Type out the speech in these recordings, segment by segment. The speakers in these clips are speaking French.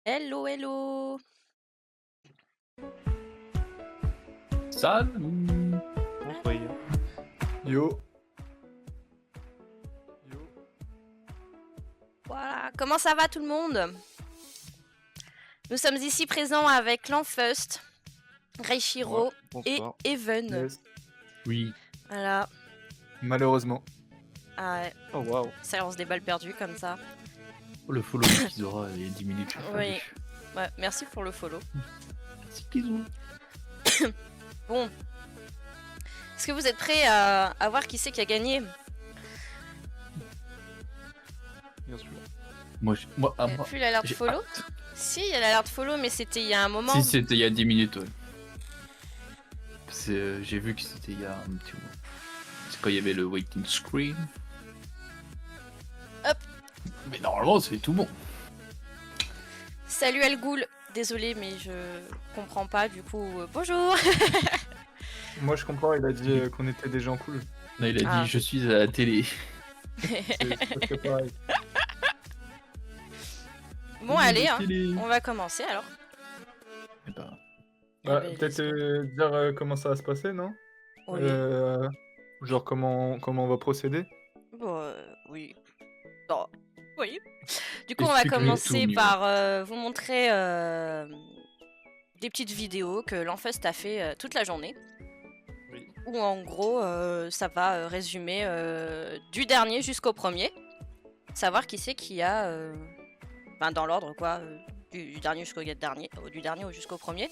Hello, hello. Salut! Oui. Yo! Yo! Voilà, comment ça va tout le monde? Nous sommes ici présents avec Lanfust, Reichiro et Bonsoir. Even. Yes. Oui. Voilà. Malheureusement. Ah ouais, Oh waouh. ça lance des balles perdues comme ça. Oh, le follow de Kizora il y a 10 minutes. Oui. Ouais, merci pour le follow. Merci Kizou. Bon. Est-ce que vous êtes prêts à voir qui c'est qui a gagné? Bien sûr. Moi, moi, Plus l'alerte j'ai follow? hâte. Si, il y a l'alerte follow, mais c'était il y a un moment. Si, c'était il y a 10 minutes, ouais. J'ai vu que c'était il y a un petit moment. C'est quand il y avait le waiting screen. Hop. Mais normalement, c'est tout bon. Salut Algoul. Désolé, mais je comprends pas, du coup, bonjour. Moi je comprends, il a dit qu'on était des gens cool. Là, il a Ah. dit je suis à la télé. C'est presque pareil. Bon, allez, hein, Télé. on va commencer alors. Eh ben, Ouais, ben, peut-être let's go. dire comment ça va se passer, non? Oui. Genre comment on va procéder? Bon, oui. Bon, oui. Du coup, on va Explique-nous commencer tout, par vous montrer des petites vidéos que l'Enfest a fait toute la journée. Oui. Où en gros, ça va résumer du dernier jusqu'au premier. Savoir qui c'est qui a... Enfin, dans l'ordre, quoi. Du dernier jusqu'au dernier, du dernier jusqu'au premier.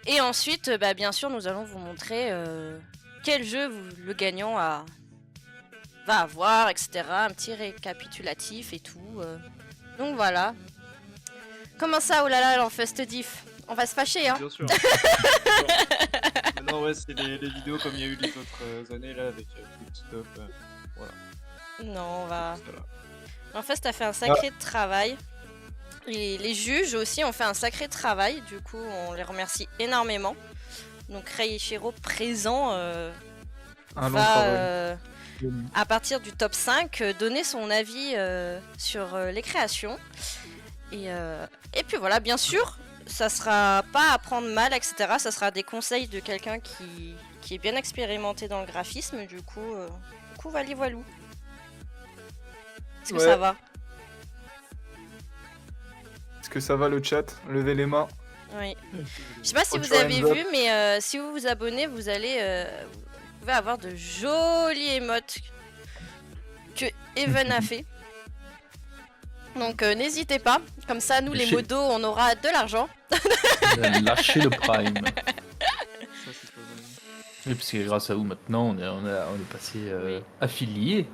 Et ensuite, bah, bien sûr, nous allons vous montrer quel jeu le gagnant va avoir, etc. Un petit récapitulatif et tout. Donc voilà. Comment ça, oh là là, l'Enfest diff? On va se fâcher, hein? Bien sûr. Non ouais, c'est les vidéos comme il y a eu les autres années là avec le petit top. Voilà. Non, on va... Voilà. L'Enfest a fait un sacré travail. Et les juges aussi ont fait un sacré travail. Du coup, on les remercie énormément. Donc Reichiro présent Un long va, travail. à partir du top 5, donner son avis sur les créations. Et puis voilà, bien sûr, ça sera pas à prendre mal, etc. Ça sera des conseils de quelqu'un qui est bien expérimenté dans le graphisme. Du coup, vali voilou. Est-ce que ça va? Est-ce que ça va le chat? Levez les mains. Oui. Je sais pas si Put vous your avez hands vu, mais si vous vous abonnez, vous pouvez avoir de jolis émotes que Even a fait. Donc n'hésitez pas, comme ça nous les modos on aura de l'argent. lâchez le prime. Ça c'est pas mal. Oui, parce que grâce à vous maintenant, on est passé affilié.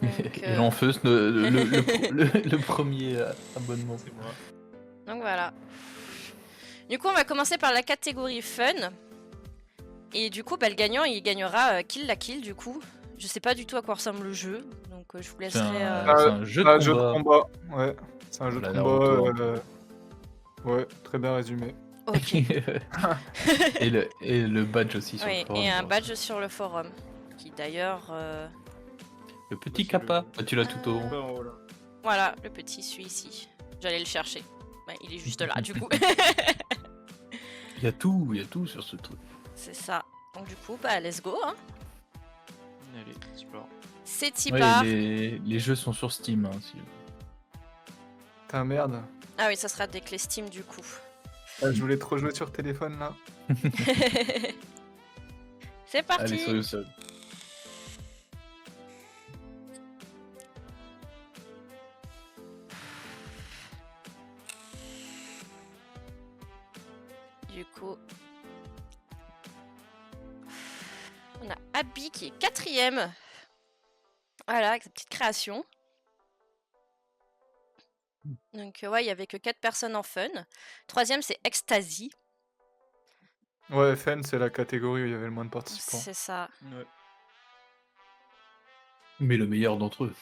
Donc, Et l'Enfeust, le premier abonnement. C'est moi. Donc voilà. Du coup on va commencer par la catégorie fun. Et du coup bah, le gagnant il gagnera Kill la Kill du coup. Je sais pas du tout à quoi ressemble le jeu, donc je vous C'est laisserai... un jeu de jeu de combat. combat. Ouais, c'est un jeu de La combat. Naruto. Ouais, très bien résumé. Ok. et le badge aussi sur Oui, le forum. et un badge sur le forum. Qui d'ailleurs... Le petit Bah, kappa. Ah, tu l'as tout au Pas en haut là. Voilà, le petit celui-ci. J'allais le chercher. Ouais, il est juste là du coup. Il y a tout sur ce truc. C'est ça. Donc du coup, bah let's go. Hein. Allez, super. C'est Ouais, Tipar. les jeux sont sur Steam. Hein, si... Putain, merde. Ah oui, ça sera des clés Steam du coup. Ah, je voulais trop jouer sur téléphone là. C'est parti. Allez, soyez au sol. Du coup, on a Abby qui est 4ème. Voilà, avec sa petite création. Donc ouais, il y avait que 4 personnes en fun. 3ème, c'est Ecstasy. Ouais, FN c'est la catégorie où il y avait le moins de participants. C'est ça. Ouais. Mais le meilleur d'entre eux.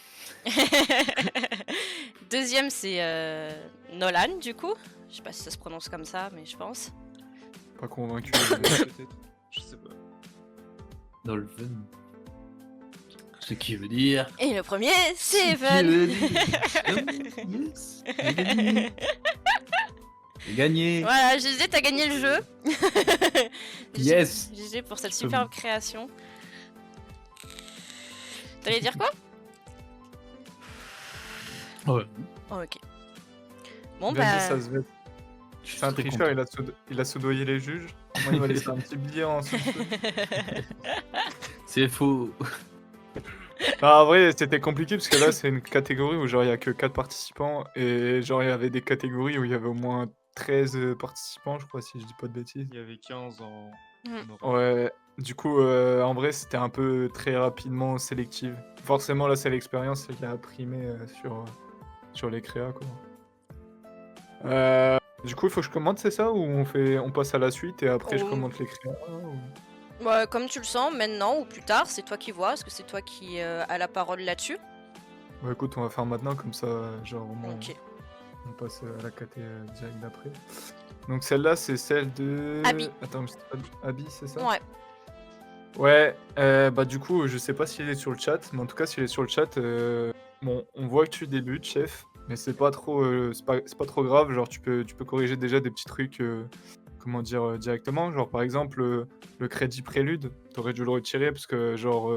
2ème, c'est Nolan du coup. Je sais pas si ça se prononce comme ça, mais je pense. Pas convaincu. Peut-être. Je sais pas. Dolphin. Ce qui veut dire. Et le premier, c'est Ce qui Evan. veut dire. Yes, j'ai gagné. J'ai gagné. Voilà, GG, t'as gagné le jeu. Yes. GG pour cette Je- superbe création. T'allais dire quoi? Ouais. Oh, ok. Bon, Bien dit, bah. ça se fait. Je suis C'est un très tricheur, content. il a soudoyé les juges. Moi, il va laisser un petit billet en dessous. C'est faux. Ah, en vrai, c'était compliqué parce que là, c'est une catégorie où genre il y a que 4 participants et genre il y avait des catégories où il y avait au moins 13 participants, je crois, si je dis pas de bêtises. Il y avait 15 en Mm. Europe. Ouais, du coup, en vrai, c'était un peu très rapidement sélectif. Forcément, là, c'est l'expérience qui a primé sur les créas, quoi. Du coup, il faut que je commente, c'est ça? Ou on passe à la suite et après je Oh. commente les créas ou- Ouais, comme tu le sens, maintenant ou plus tard, c'est toi qui vois, parce que c'est toi qui as la parole là-dessus. Ouais, écoute, on va faire maintenant, comme ça, genre, au moins, Ok. on passe à la caté direct d'après. Donc celle-là, c'est celle de... Abby. Attends, je sais pas... Abby, c'est ça? Ouais. Ouais, bah du coup, je sais pas s'il est sur le chat, mais en tout cas, s'il est sur le chat, bon, on voit que tu débutes, chef, mais c'est pas trop, c'est pas trop grave, genre tu peux corriger déjà des petits trucs, comment dire, directement, genre par exemple, le crédit prélude, t'aurais dû le retirer parce que genre,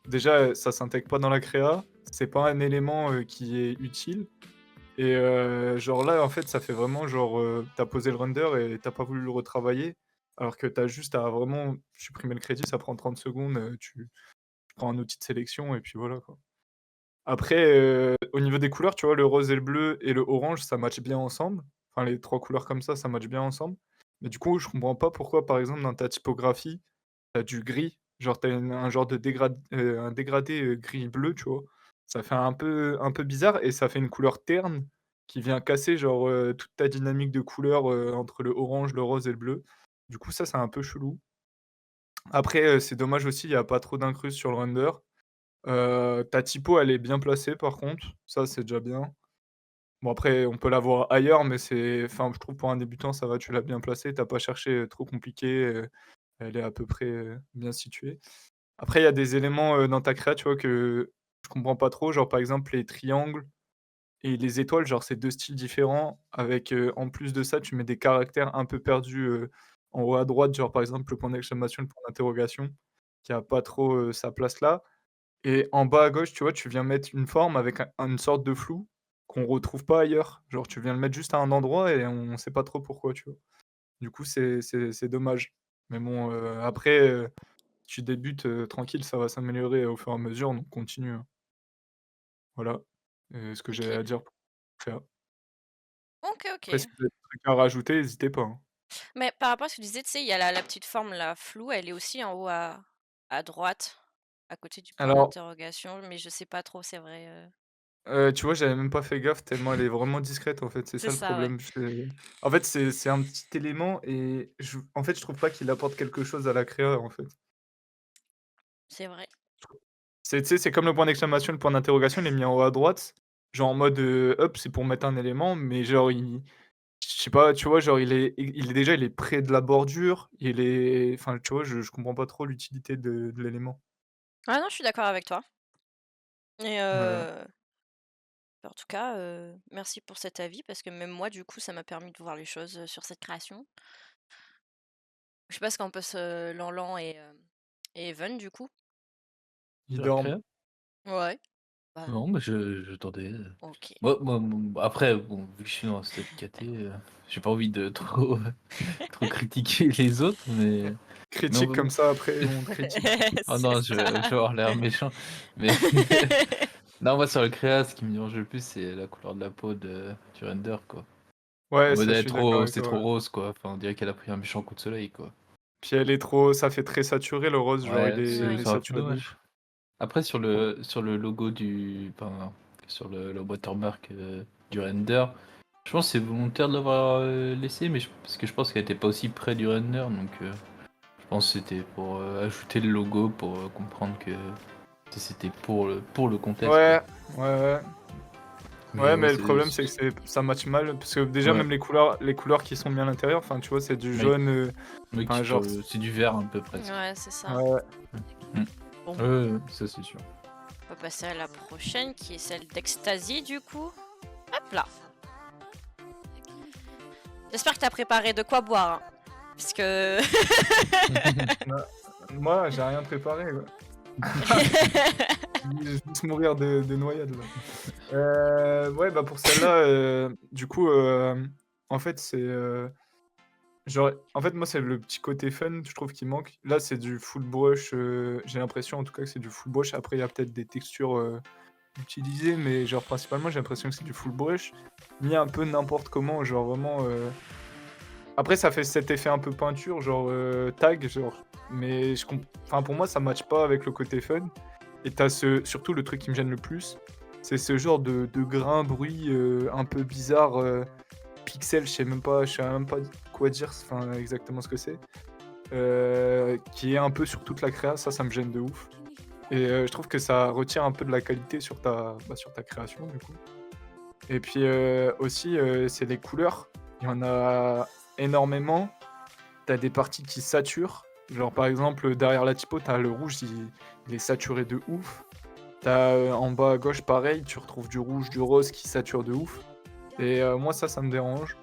déjà, ça s'intègre pas dans la créa, c'est pas un élément qui est utile, et genre là, en fait, ça fait vraiment genre, t'as posé le render et t'as pas voulu le retravailler, alors que t'as juste à vraiment supprimer le crédit, ça prend 30 secondes, tu prends un outil de sélection et puis voilà, quoi. Après, au niveau des couleurs, tu vois, le rose et le bleu et le orange, ça match bien ensemble. Enfin, les 3 couleurs comme ça match bien ensemble. Mais du coup, je comprends pas pourquoi, par exemple, dans ta typographie, t'as du gris. Genre, t'as un genre de un dégradé gris-bleu, tu vois. Ça fait un peu bizarre et ça fait une couleur terne qui vient casser, genre, toute ta dynamique de couleurs entre le orange, le rose et le bleu. Du coup, ça, c'est un peu chelou. Après, c'est dommage aussi, il y a pas trop d'incrustes sur le render. Ta typo, elle est bien placée par contre, ça c'est déjà bien. Bon après, on peut la voir ailleurs, mais enfin, je trouve pour un débutant, ça va, tu l'as bien placée, tu pas cherché, trop compliqué, elle est à peu près, bien située. Après, il y a des éléments, dans ta créa, tu vois, que je comprends pas trop, genre par exemple les triangles et les étoiles, genre c'est 2 styles différents avec, en plus de ça, tu mets des caractères un peu perdus, en haut à droite, genre par exemple le point d'exclamation, le point d'interrogation, qui a pas trop, sa place là. Et en bas à gauche, tu vois, tu viens mettre une forme avec une sorte de flou qu'on retrouve pas ailleurs. Genre, tu viens le mettre juste à un endroit et on sait pas trop pourquoi, tu vois? Du coup, c'est dommage. Mais bon, après, tu débutes, tranquille, ça va s'améliorer au fur et à mesure, donc continue, hein. Voilà, ce que j'avais Ok. à dire pour Créa. Ok, Après, ok. si vous avez des trucs à rajouter, n'hésitez pas, hein. Mais par rapport à ce que tu disais, tu sais, il y a la petite forme, la floue, elle est aussi en haut à droite, à côté du point Alors, d'interrogation, mais je sais pas trop, c'est vrai. tu vois, j'avais même pas fait gaffe tellement elle est vraiment discrète, en fait, c'est C'est ça le ça, ouais. problème. En fait, c'est un petit élément et en fait, je trouve pas qu'il apporte quelque chose à la créa, en fait. C'est vrai. Tu sais, c'est comme le point d'exclamation, le point d'interrogation, il est mis en haut à droite, genre en mode, hop, c'est pour mettre un élément, mais genre je sais pas, tu vois, genre il est déjà, il est près de la bordure, il est enfin, tu vois, je comprends pas trop l'utilité de l'élément. Ah non, je suis d'accord avec toi. Et Voilà. en tout cas, merci pour cet avis, parce que même moi, du coup, ça m'a permis de voir les choses sur cette création. Je sais pas ce qu'en pensent Lanlan et Evan, du coup. Ils Sur la dorment. créa? Ouais. Bah, Non, mais je tendais. ok. Après, bon, vu que je suis dans cette KT, j'ai pas envie de trop, trop critiquer les autres, mais Critique comme ça, après on te critique. oh C'est non, je ça. vais avoir l'air méchant. Mais non, moi sur le créa, ce qui me dérange le plus, c'est la couleur de la peau du render, quoi. En Ouais, mode, ça, je suis d'accord avec c'est toi, trop ouais. rose, quoi. Enfin, on dirait qu'elle a pris un méchant coup de soleil, quoi. Puis ça fait très saturé le rose, genre Ouais, il Ouais. est c'est un peu saturé de ouf. dommage. Après, sur le logo enfin, sur le watermark du render, je pense que c'est volontaire de l'avoir laissé, mais parce que je pense qu'elle était pas aussi près du render, donc je pense que c'était pour ajouter le logo pour comprendre que c'était pour le contexte, quoi. Ouais, ouais, ouais. Mais Ouais, ouais, mais le problème, c'est que ça match mal, parce que déjà, ouais, même les couleurs qui sont mis à l'intérieur, enfin, tu vois, c'est du mec, jaune, mec, enfin, genre, c'est du vert un peu presque. Ouais, c'est ça. ouais, Mm. Bon. Ouais, ça c'est sûr. peut passer à la prochaine qui est celle d'Ecstasy du coup. Hop là. J'espère que t'as préparé de quoi boire. Hein. Parce que. Moi, j'ai rien préparé. Je vais juste mourir de noyade là. Ouais, bah pour celle-là, du coup, en fait, c'est. Genre, en fait, moi, c'est le petit côté fun, je trouve, qui manque. Là, c'est du full brush. J'ai l'impression, en tout cas, que c'est du full brush. Après, il y a peut-être des textures utilisées, mais genre, principalement, j'ai l'impression que c'est du full brush. Mis un peu n'importe comment, genre vraiment. Après, ça fait cet effet un peu peinture, genre tag, genre. Mais enfin, pour moi, ça matche pas avec le côté fun. Et t'as surtout le truc qui me gêne le plus, c'est ce genre de grain bruit un peu bizarre. Pixel, je sais même pas quoi dire, enfin exactement ce que c'est, qui est un peu sur toute la créa, ça me gêne de ouf. Et je trouve que ça retire un peu de la qualité sur ta création du coup. Et puis aussi, c'est les couleurs, il y en a énormément. T'as des parties qui saturent, genre par exemple derrière la typo, t'as le rouge, il est saturé de ouf. T'as en bas à gauche pareil, tu retrouves du rouge, du rose qui sature de ouf. Et moi ça me dérange.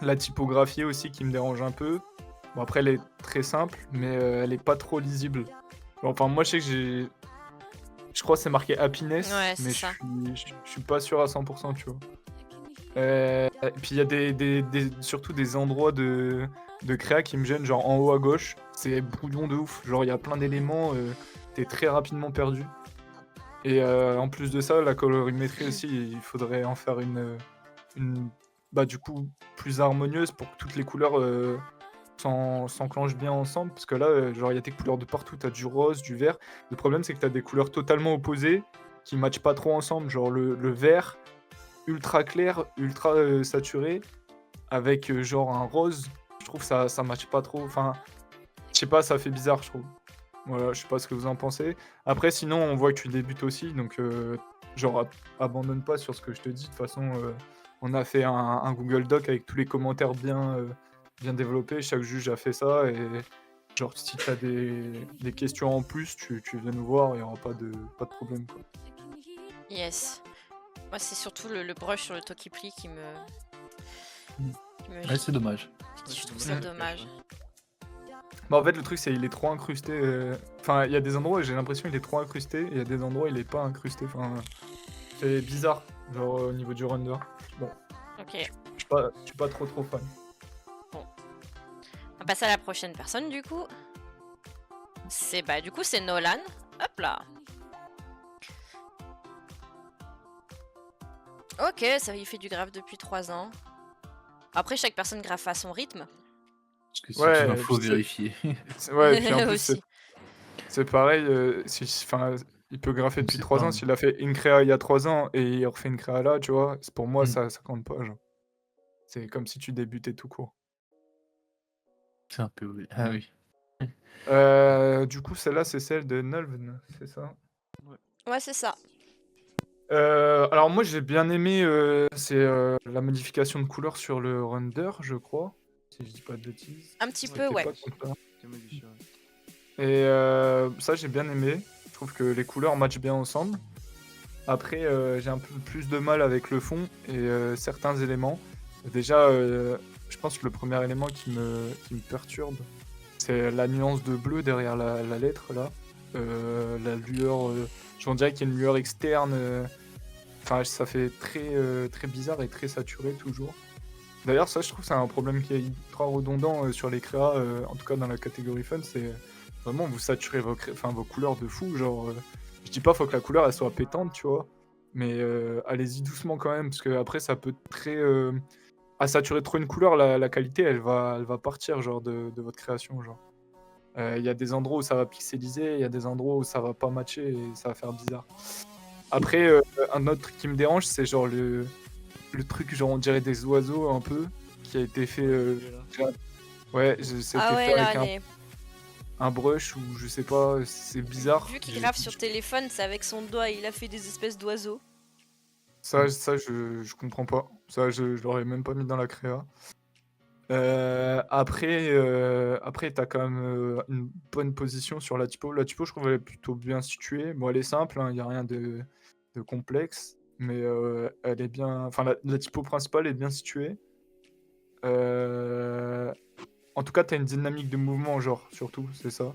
La typographie aussi qui me dérange un peu. Bon après elle est très simple, mais elle est pas trop lisible. Enfin moi je sais que je crois que c'est marqué happiness, Ouais, c'est mais ça. je suis pas sûr à 100%, tu vois. Et puis il y a surtout des endroits de créa qui me gênent, genre en haut à gauche, c'est brouillon de ouf. Genre il y a plein d'éléments, t'es très rapidement perdu. Et en plus de ça, la colorimétrie aussi, il faudrait en faire une bah du coup plus harmonieuse pour que toutes les couleurs s'enclenchent bien ensemble. Parce que là, genre il y a des couleurs de partout, t'as du rose, du vert. Le problème c'est que t'as des couleurs totalement opposées qui matchent pas trop ensemble. Genre le vert ultra clair, ultra saturé, avec genre un rose. Je trouve ça matche pas trop. Enfin, je sais pas, ça fait bizarre, je trouve. Voilà, je sais pas ce que vous en pensez. Après, sinon, on voit que tu débutes aussi, donc genre abandonne pas sur ce que je te dis. De toute façon, on a fait un Google Doc avec tous les commentaires bien développés. Chaque juge a fait ça et genre si tu as des questions en plus, tu viens nous voir, il y aura pas de problème quoi. Yes. Moi, c'est surtout le brush sur le Tokipli qui me. Mm. Ouais, c'est dommage. Je trouve ça dommage. Bah en fait le truc c'est il est trop incrusté. Enfin il y a des endroits où j'ai l'impression il est trop incrusté et il y a des endroits où il est pas incrusté. Enfin c'est bizarre, genre au niveau du render. Bon, Ok. je suis pas trop fan. On va passer à la prochaine personne du coup. C'est c'est Nolan. Hop là. Ok, ça il fait du graphe depuis 3 ans. Après chaque personne graphe à son rythme. Parce que c'est Ouais, une info puis vérifiée. Ouais, et puis en plus Aussi. c'est pareil, enfin, il peut graffer On depuis sait 3 pas, ans. hein. S'il a fait une créa il y a 3 ans et il refait une créa là, tu vois, pour moi Mm. ça compte pas, genre. C'est comme si tu débutais tout court. C'est un peu. Oui. Ah oui. Du coup, celle-là, c'est celle de Nulven, c'est ça? Ouais, c'est ça. Alors moi j'ai bien aimé, c'est la modification de couleur sur le render, je crois, si je dis pas de bêtises. Un petit Ouais, peu, C'était ouais. pas comme ça. C'est modifié, ouais. Et ça j'ai bien aimé. Je trouve que les couleurs matchent bien ensemble. Après j'ai un peu plus de mal avec le fond et certains éléments. Déjà, je pense que le premier élément qui me perturbe, c'est la nuance de bleu derrière la lettre là. La lueur, on dirait qu'il y a une lueur externe. Enfin, ça fait très bizarre et très saturé toujours. D'ailleurs, ça, je trouve que c'est un problème qui est ultra redondant sur les créas, en tout cas dans la catégorie fun, c'est vraiment vous saturez vos couleurs de fou. Genre, je dis pas faut que la couleur elle soit pétante, tu vois, mais allez-y doucement quand même, parce que après ça peut très à saturer trop une couleur, la qualité elle va partir genre de votre création, genre. Il y a des endroits où ça va pixeliser, il y a des endroits où ça va pas matcher et ça va faire bizarre. Après, un autre truc qui me dérange, c'est genre le truc, genre on dirait des oiseaux un peu, qui a été fait. Ouais, c'était Ah ouais, fait là, avec un brush ou je sais pas, c'est bizarre. vu qu'il graphe sur téléphone, c'est avec son doigt, il a fait des espèces d'oiseaux. Ça je comprends pas. Ça, je l'aurais même pas mis dans la créa. Après, tu as quand même une bonne position sur la typo. La typo, je trouve, elle est plutôt bien située. Bon, elle est simple, il n'y a rien de complexe, mais elle est bien. Enfin, la typo principale est bien située. Euh, En tout cas, tu as une dynamique de mouvement, genre, surtout, c'est ça.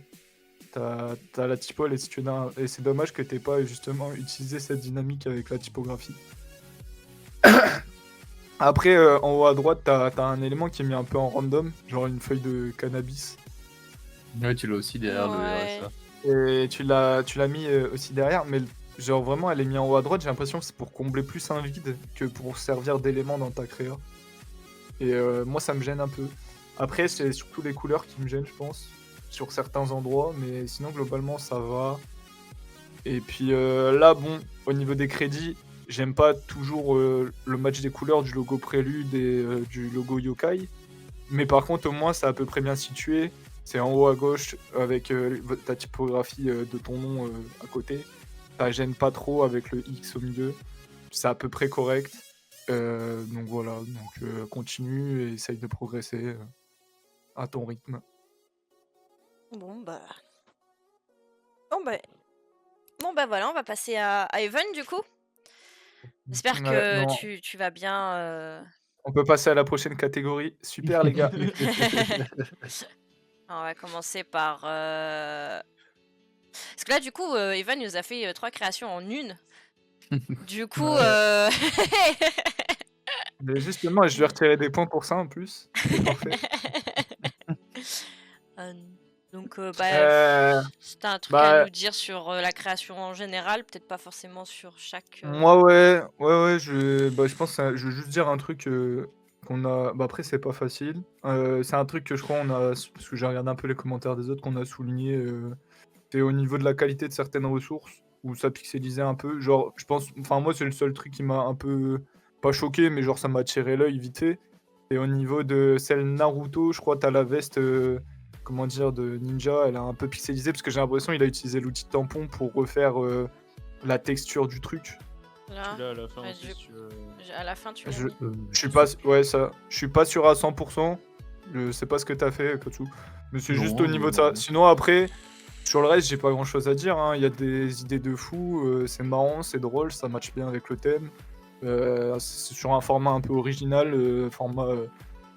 T'as la typo, elle est située dans. Et c'est dommage que t'aies pas justement utilisé cette dynamique avec la typographie. Après, en haut à droite, t'as un élément qui est mis un peu en random, genre une feuille de cannabis. Ouais, tu l'as aussi derrière le Ouais. RSA. Et tu l'as mis aussi derrière, mais genre vraiment, elle est mise en haut à droite. J'ai l'impression que c'est pour combler plus un vide que pour servir d'élément dans ta créa. Et moi, ça me gêne un peu. Après, c'est surtout les couleurs qui me gênent, je pense, sur certains endroits, mais sinon, globalement, ça va. Et puis là, bon, au niveau des crédits, j'aime pas toujours le match des couleurs du logo Prélude et du logo Yokai. Mais par contre, au moins, c'est à peu près bien situé. C'est en haut à gauche avec ta typographie de ton nom à côté. Ça gêne pas trop avec le X au milieu. C'est à peu près correct. Donc voilà, donc continue et essaye de progresser à ton rythme. Bon bah. Bon bah. Bon bah voilà, on va passer à Evan du coup. J'espère Ouais, que non, tu vas bien. on peut passer à la prochaine catégorie. Super les gars. On va commencer par. Parce que là, du coup, Evan nous a fait 3 créations en une. Du coup, Ouais. Mais justement, je lui ai retiré des points pour ça en plus. C'est parfait. euh, donc, bah, Euh, si t'as un truc à Bah, nous dire sur la création en général, peut-être pas forcément sur chaque. moi, ouais, je pense que je veux juste dire un truc qu'on a. Bah, après, c'est pas facile. C'est un truc que je crois on a. Parce que j'ai regardé un peu les commentaires des autres qu'on a souligné. C'est au niveau de la qualité de certaines ressources, où ça pixelisait un peu. Genre, je pense. Enfin, moi, c'est le seul truc qui m'a un peu. Pas choqué, mais genre, ça m'a attiré l'œil vite fait. Et au niveau de celle Naruto, je crois, t'as la veste. Comment dire, de ninja, elle a un peu pixelisé parce que j'ai l'impression qu'il a utilisé l'outil tampon pour refaire la texture du truc. Là, Tu l'as à la fin Ouais, aussi, si tu veux. à la fin, tu l'as Je, mis. je suis pas, ouais, ça, je suis pas sûr à 100%. Je sais pas ce que t'as fait, Katsu. Mais c'est juste au niveau de ça. Sinon, après, sur le reste, j'ai pas grand chose à dire, hein. Il y a des idées de fou, c'est marrant, c'est drôle, ça matche bien avec le thème. C'est sur un format un peu original, format,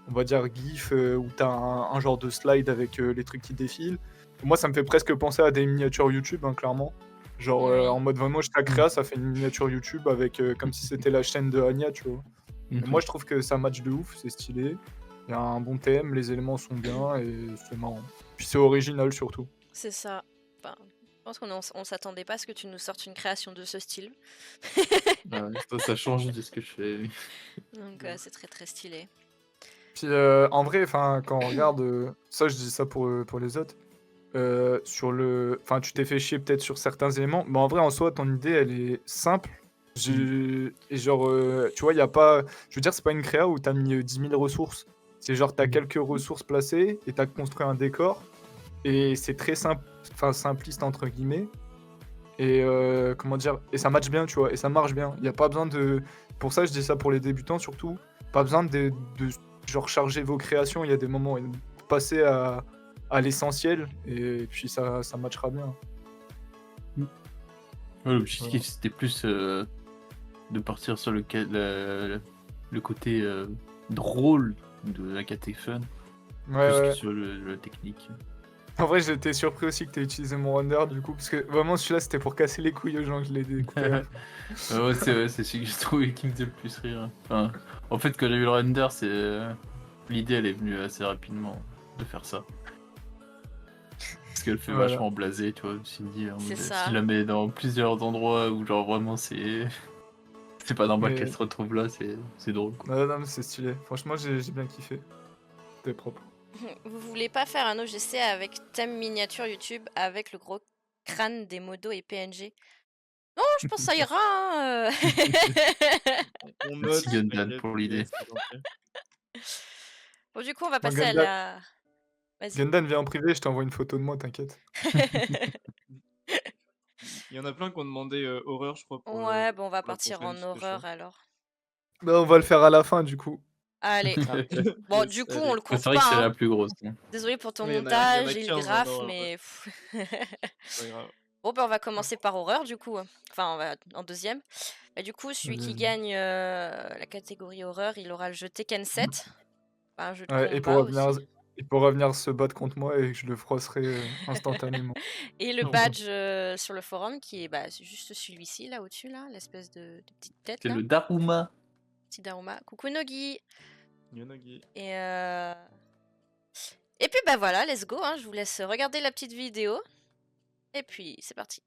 on va dire GIF, où t'as un genre de slide avec les trucs qui défilent. Moi, ça me fait presque penser à des miniatures YouTube, hein, clairement. Genre Oui. en mode vraiment, je créa, ça fait une miniature YouTube avec comme si c'était la chaîne de Anya, tu vois. Et moi, je trouve que ça match de ouf, c'est stylé. Il y a un bon thème, les éléments sont bien et c'est marrant. Puis c'est original surtout. C'est ça. Enfin, je pense on s'attendait pas à ce que tu nous sortes une création de ce style. Ça change de ce que je fais. Donc, c'est très très stylé. Puis en vrai, quand on regarde, ça je dis ça pour les autres, sur le... Enfin, tu t'es fait chier peut-être sur certains éléments, mais en vrai, en soi, ton idée, elle est simple. Et genre, tu vois, il y a pas... Je veux dire, c'est pas une créa où t'as mis 10 000 ressources. C'est genre, t'as quelques ressources placées et t'as construit un décor. Et c'est très simple, enfin simpliste entre guillemets. Et comment dire, et ça match bien, tu vois, et ça marche bien. Il y a pas besoin de, pour ça je dis ça pour les débutants surtout, pas besoin de genre charger vos créations. Il y a des moments où passer à l'essentiel et puis ça matchera bien. Ouais, l'objectif c'était plus de partir sur le côté drôle de la catégorie fun, Ouais, plus ouais. que sur la technique. En vrai, j'étais surpris aussi que tu aies utilisé mon render du coup, parce que vraiment celui-là c'était pour casser les couilles aux gens que je l'ai découpé. Ouais, c'est celui que j'ai trouvé qui me faisait le plus rire. Enfin, en fait, quand j'ai eu le render, l'idée elle est venue assez rapidement de faire ça. Parce qu'elle fait Voilà. vachement blasé, tu vois. Je me suis dit, C'est ça. si la met dans plusieurs endroits où, genre, vraiment, c'est pas normal Mais- qu'elle se retrouve là, c'est drôle, quoi. Ouais, non, mais c'est stylé. Franchement, j'ai bien kiffé. C'était propre. Vous voulez pas faire un OGC avec thème miniature YouTube avec le gros crâne des modos et PNG? Non, je pense que ça ira. Hein. On Merci note, Gundam t'inquiète, pour l'idée. c'est gentil. Bon, du coup, on va passer à Gundam. la. Vas-y. Gundam, viens en privé, je t'envoie une photo de moi, t'inquiète. Il y en a plein qui ont demandé horreur, je crois, pour Ouais, bon, on va pour la partir prochaine, en c'était horreur chaud. alors. Bah, on va le faire à la fin du coup. Allez. Bon, du coup, on le compte C'est vrai que pas. c'est Hein. la plus grosse. Hein. Désolé pour ton Mais il y en a montage et le 15 graphe, maintenant, mais... c'est pas grave. Bon, bah, on va commencer par horreur, du coup. Enfin, on va en deuxième. Bah, du coup, celui qui Vas-y. gagne la catégorie horreur, il aura le jeu Tekken 7. Un jeu de Ouais, combat aussi. il pourra venir se battre contre moi et je le frosserai instantanément. Et le badge sur le forum qui est bah, c'est juste celui-ci, là, au-dessus, là, l'espèce de petite tête, C'est là. le Daruma. Petit Daruma. Coucou Nogi. Yonogi. Et puis, bah voilà, let's go. Hein. Je vous laisse regarder la petite vidéo. Et puis, c'est parti.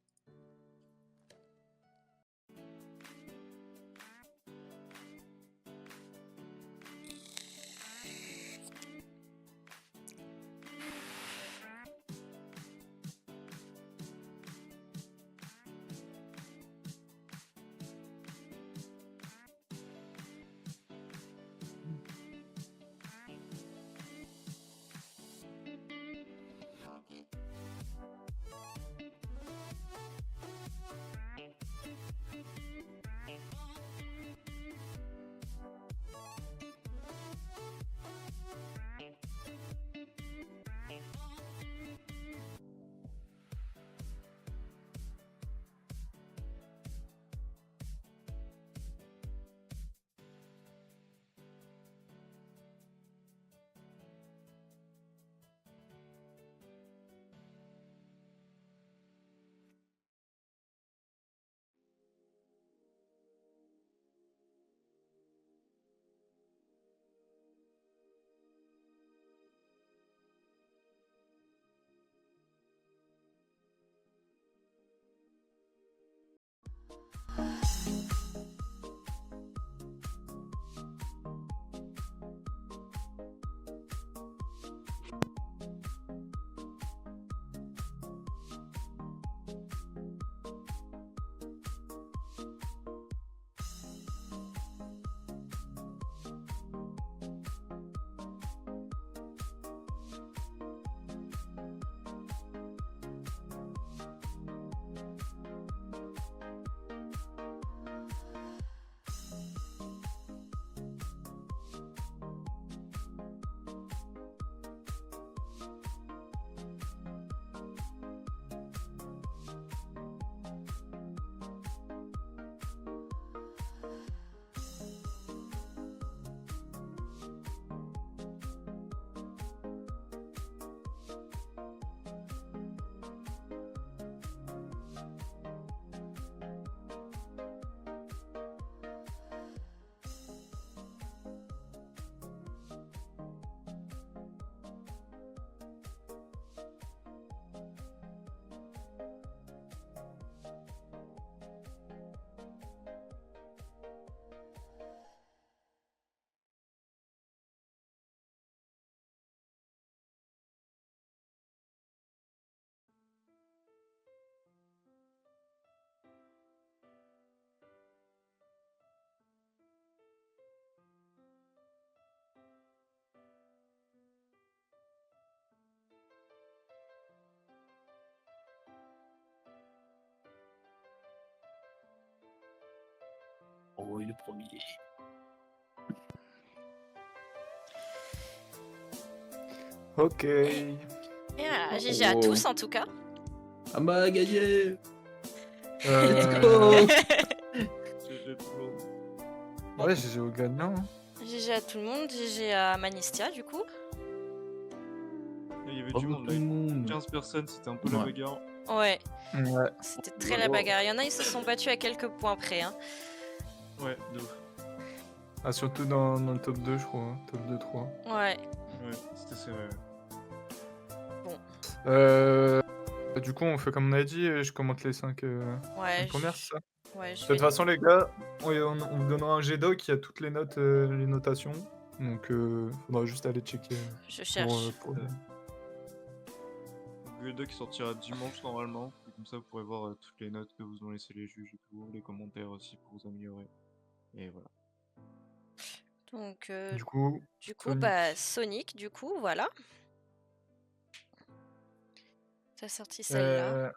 Oh, et le premier. Ok. Et voilà, GG à tous en tout cas. Ah bah, gagné. Euh, GG tout le monde. Ouais, GG au gagnant. Hein. GG à tout le monde, GG à Manistia du coup. Il y avait Bravo du monde tout là. le monde. 15 personnes, c'était un peu la Ouais. bagarre. Ouais, Ouais. c'était très la bagarre. Il y en a, ils se sont battus à quelques points près. Hein. Ouais, de ouf. Ah, surtout dans le top 2, je crois. Hein. Top 2-3. Ouais. Ouais, c'était serré. Du coup, on fait comme on a dit, je commente les 5 Ouais, premières, c'est ça? ouais, je De vais... toute façon, les gars, on vous donnera un G-Doc qui a toutes les notes, les notations. Donc, faudra juste aller checker Je cherche. pour... Le doc qui sortira dimanche normalement. Et comme ça, vous pourrez voir toutes les notes que vous ont laissé les juges et tout, les commentaires aussi pour vous améliorer. Et voilà. Donc, Du coup, Sonic. bah, Sonic, du coup, voilà. T'as sorti celle-là.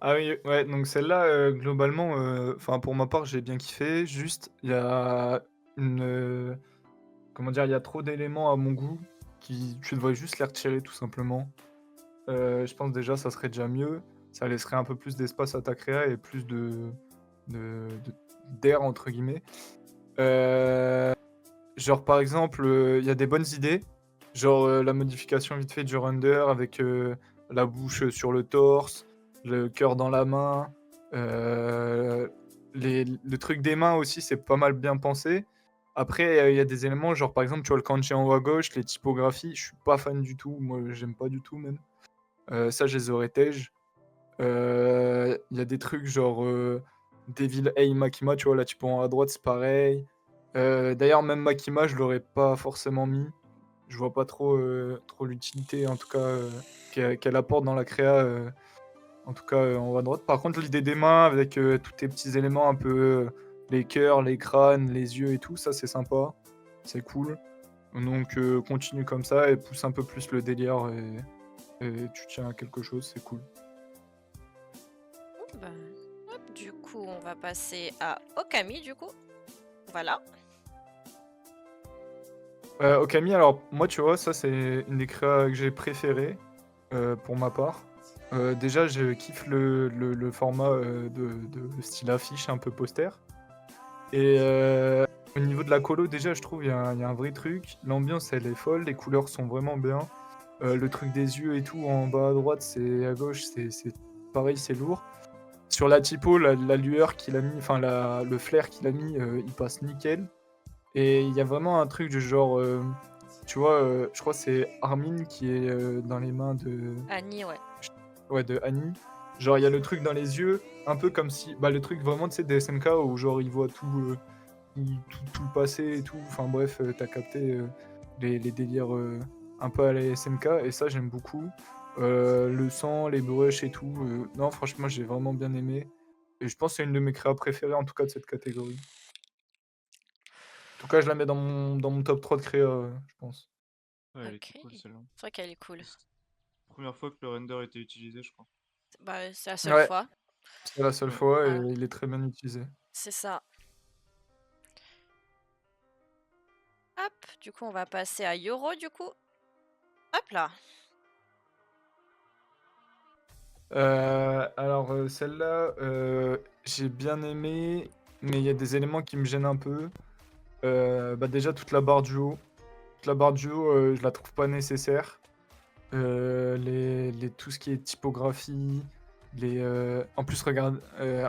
Ah oui, ouais, donc celle-là, globalement, enfin pour ma part, j'ai bien kiffé. Juste, il y a une comment dire, il y a trop d'éléments à mon goût qui tu devrais juste les retirer tout simplement. Je pense déjà ça serait déjà mieux. Ça laisserait un peu plus d'espace à ta créa et plus de «d'air» entre guillemets. Heu, genre par exemple, il y a des bonnes idées, genre, la modification vite fait du render avec, la bouche, sur le torse, le cœur dans la main, heu, le truc des mains aussi, c'est pas mal bien pensé. Après, il y a des éléments, genre par exemple, tu vois le kanji en haut à gauche, les typographies, je suis pas fan du tout, moi j'aime pas du tout même. Ça, je les aurais tège. Il y a des trucs genre, Devil Eye Makima, tu vois la typo en haut à droite, c'est pareil. D'ailleurs même Makima, je l'aurais pas forcément mis. Je vois pas trop l'utilité en tout cas, qu'elle apporte dans la créa, en tout cas, en haut à droite. Par contre, l'idée des mains avec, tous tes petits éléments un peu, les cœurs, les crânes, les yeux et tout, ça c'est sympa, c'est cool. Donc continue comme ça et pousse un peu plus le délire et tu tiens à quelque chose, c'est cool. Bah, hop, du coup, on va passer à Okami, du coup. Voilà. Okami, alors moi, tu vois, ça c'est une des créas que j'ai préférées, pour ma part. Déjà, je kiffe le format, de style affiche, un peu poster. Et au niveau de la colo, déjà, je trouve il y a un vrai truc. L'ambiance, elle est folle, les couleurs sont vraiment bien. Le truc des yeux et tout, en bas à droite, c'est à gauche, c'est pareil, c'est lourd. Sur la typo, la lueur qu'il a mis, enfin le flair qu'il a mis, il passe nickel. Et il y a vraiment un truc du genre, tu vois, je crois que c'est Armin qui est dans les mains de, Annie, ouais. ouais, de Annie. Genre, il y a le truc dans les yeux, un peu comme si, bah, le truc vraiment, tu sais, des SNK où genre il voit tout le passé et tout. Enfin bref, t'as capté les délires un peu à la SNK et ça, j'aime beaucoup. Le sang, les brushes et tout. Non, franchement, j'ai vraiment bien aimé. Et je pense que c'est une de mes créas préférées, en tout cas, de cette catégorie. En tout cas, je la mets dans mon top 3 de créa, je pense. Ouais, elle Ok. était cool celle-là. C'est vrai qu'elle est cool. C'est la première fois que le render était utilisé, je crois. Bah, c'est la seule Ouais, fois. c'est la seule Ouais. fois et Voilà. il est très bien utilisé. C'est ça. Hop, du coup, on va passer à Yoro, du coup. Hop là. Alors, celle-là, j'ai bien aimé, mais il y a des éléments qui me gênent un peu. Bah, déjà, toute la barre du haut. Toute la barre du haut, je la trouve pas nécessaire. Tout ce qui est typographie, en plus, regarde,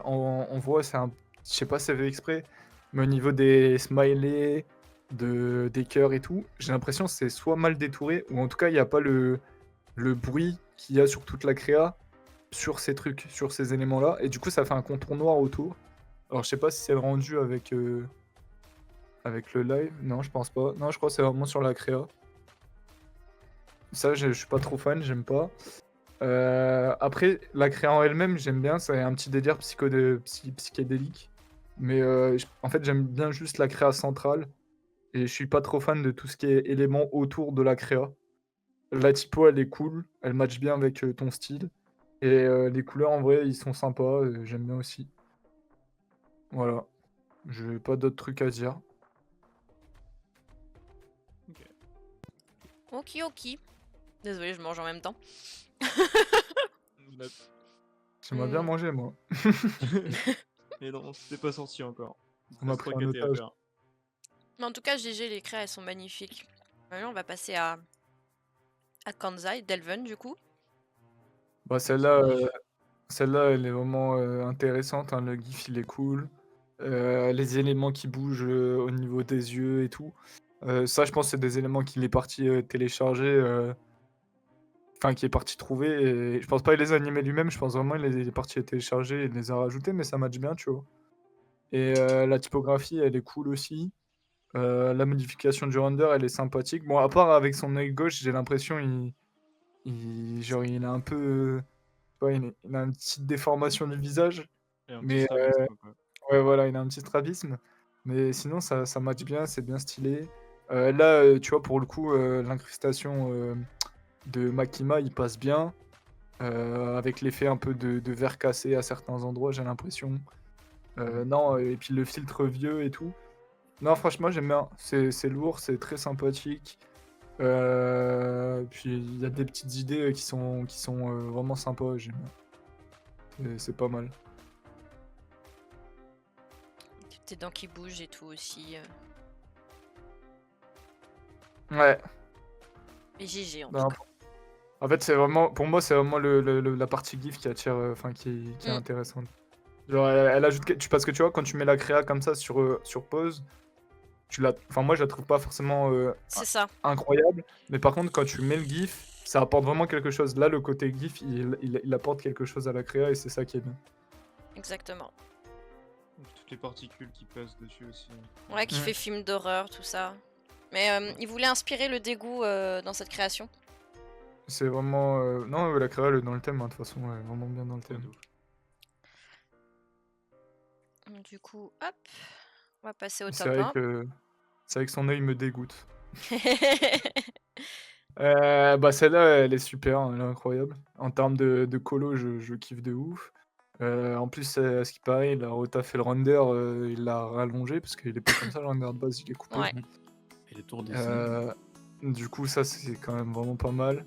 en voix, je sais pas si c'est fait exprès, mais au niveau des smileys, des cœurs et tout, j'ai l'impression que c'est soit mal détouré, ou en tout cas, il n'y a pas le bruit qu'il y a sur toute la créa, sur ces trucs, sur ces éléments-là, et du coup, ça fait un contour noir autour. Alors, je sais pas si c'est le rendu avec le live. Non, je pense pas. Non, je crois que c'est vraiment sur la créa. Ça, je suis pas trop fan, j'aime pas. Après, la créa en elle-même, j'aime bien. C'est un petit délire psychédélique. Mais en fait, j'aime bien juste la créa centrale. Et je suis pas trop fan de tout ce qui est éléments autour de la créa. La typo, elle est cool. Elle match bien avec ton style. Et les couleurs, en vrai, ils sont sympas. J'aime bien aussi. Voilà. J'ai pas d'autres trucs à dire. Ok. Ok, ok. Désolée, je mange en même temps. Bah, J'aimerais bien Hmm. manger, moi. Mais non, c'était pas sorti encore. Il te On m'a reste pris 3 un KT à otage. faire. Mais en tout cas, GG, les créas, elles sont magnifiques. Maintenant, on va passer à Kansai, Delven, du coup. Bah, celle-là, elle est vraiment intéressante, hein. Le GIF, il est cool. Les éléments qui bougent au niveau des yeux et tout. Ça, je pense, c'est des éléments qu'il est parti télécharger, enfin, qu'il est parti trouver. Et je pense pas il les a animés lui-même, je pense vraiment il est parti les télécharger et il les a rajoutés, mais ça match bien, tu vois. Et la typographie, elle est cool aussi. La modification du render, elle est sympathique. Bon, à part avec son œil gauche, j'ai l'impression genre, il a un peu. Ouais, il a une petite déformation du visage. Et un petit Mais strabisme, quoi. ouais, voilà, il a un petit strabisme. Mais sinon, ça match bien, c'est bien stylé. Là, tu vois, pour le coup, l'incrustation de Makima, il passe bien. Avec l'effet un peu de verre cassé à certains endroits, j'ai l'impression. Non, et puis le filtre vieux et tout. Non, franchement, j'aime bien. C'est lourd, c'est très sympathique. Puis il y a des petites idées qui sont vraiment sympas, j'aime bien. C'est pas mal. Tes dents qui bougent et tout aussi. Ouais. Et GG en Non, tout cas. en fait, c'est vraiment, pour moi, c'est vraiment la partie GIF qui attire, enfin, qui est Mm. intéressante. Genre, elle ajoute, parce que tu vois, quand tu mets la créa comme ça sur pause, enfin, moi, je la trouve pas forcément C'est ça. incroyable, mais par contre, quand tu mets le GIF, ça apporte vraiment quelque chose. Là, le côté GIF, il apporte quelque chose à la créa et c'est ça qui est bien. Exactement. Toutes les particules qui passent dessus aussi. Ouais, qui Mm. fait film d'horreur, tout ça. Mais il voulait inspirer le dégoût dans cette création. C'est vraiment. Non, la créa, elle est dans le thème, hein, de toute façon, elle est vraiment bien dans le Ouais, thème. de ouf. Du coup, hop, on va passer au C'est top vrai 1. que son œil me dégoûte. Bah celle-là, elle est super, hein, elle est incroyable. En termes de colo, je kiffe de ouf. En plus, à ce qui paraît, il a retaffé le render, il l'a rallongé parce qu'il est pas comme ça le render de base, il est coupé. Ouais. Et le tour dessiné. Du coup, ça c'est quand même vraiment pas mal.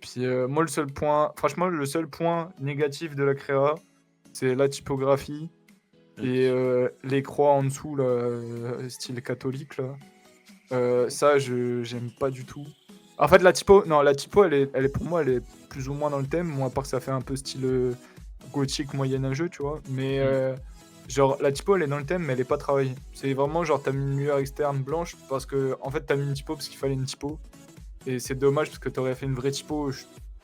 Puis moi, franchement, le seul point négatif de la créa, c'est la typographie et les croix en dessous, là, style catholique, là. Ça, j'aime pas du tout. En fait, non, la typo, elle est pour moi, elle est plus ou moins dans le thème, moi, à part que ça fait un peu style gothique moyenâgeux, tu vois. Mais genre, la typo, elle est dans le thème, mais elle est pas travaillée. C'est vraiment genre, t'as mis une lueur externe blanche parce que, en fait, t'as mis une typo parce qu'il fallait une typo. Et c'est dommage parce que t'aurais fait une vraie typo.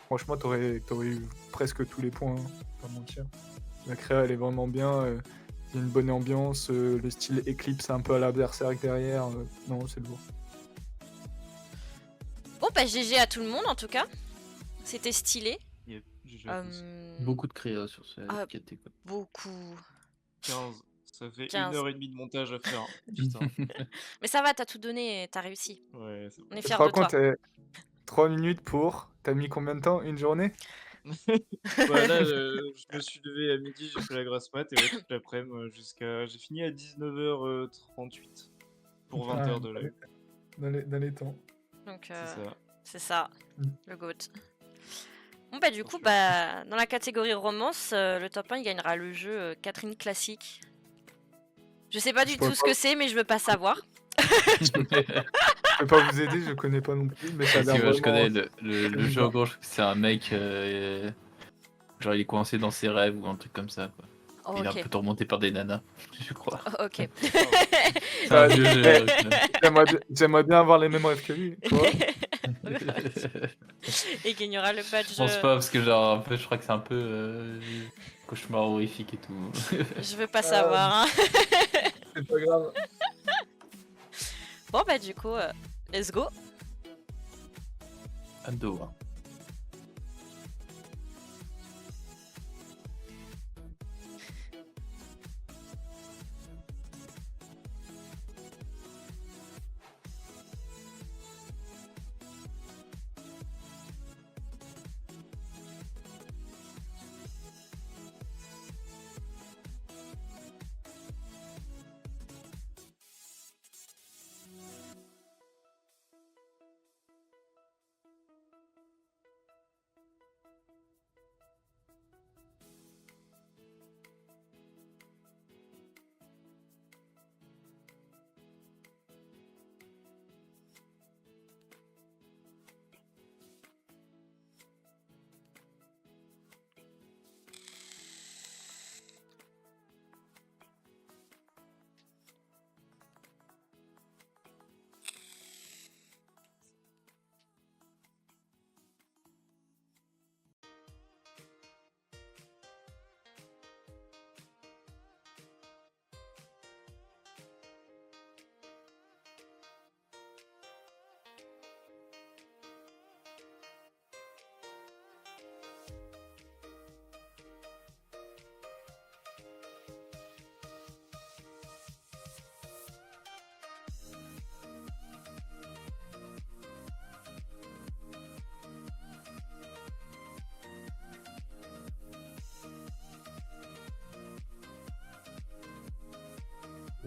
Franchement, t'aurais eu presque tous les points, hein, pas mentir. La créa, elle est vraiment bien. Il y a une bonne ambiance, le style Eclipse un peu à la Berserk derrière. Non, c'est lourd. Bon, bah GG à tout le monde en tout cas. C'était stylé. Yep, GG à tous. Beaucoup de créa sur ce Ah, KT, quoi. beaucoup. 15. Ça fait 15. 1h30 de montage à faire. Putain. Mais ça va, t'as tout donné, t'as réussi. Ouais, c'est On bon. est Tu te fiers rends de toi. compte, 3 minutes pour. T'as mis combien de temps? Une journée? Bah là, je me suis levé à midi, j'ai fait la grasse mat et ouais, toute l'après-midi jusqu'à. J'ai fini à 19h38 pour 20 Ah, heures de live. dans les temps. Donc, C'est ça. c'est ça, Mm. le GOAT. Bon, bah, du coup, Sûr. bah, dans la catégorie romance, le top 1 il gagnera le jeu Catherine Classique. Je sais pas Je du pourrais tout ce que c'est, mais je veux pas savoir. Je peux pas vous aider, je connais pas non plus, mais ça a Si, l'air ouais, je connais vraiment. le jeu en gros, je crois que c'est un mec, genre il est coincé dans ses rêves ou un truc comme ça, quoi. Oh, Il est un ok. peu tourmenté par des nanas, je crois. Oh, ok. C'est un vieux jeu. Eh, original. J'aimerais bien avoir les mêmes rêves que lui. Quoi? Et gagnera le badge. Je pense pas parce que genre un peu, je crois que c'est un peu cauchemar horrifique et tout. Je veux pas Ah, savoir. Hein. c'est pas grave. Bon, bah, du coup, let's go. Ado, hein.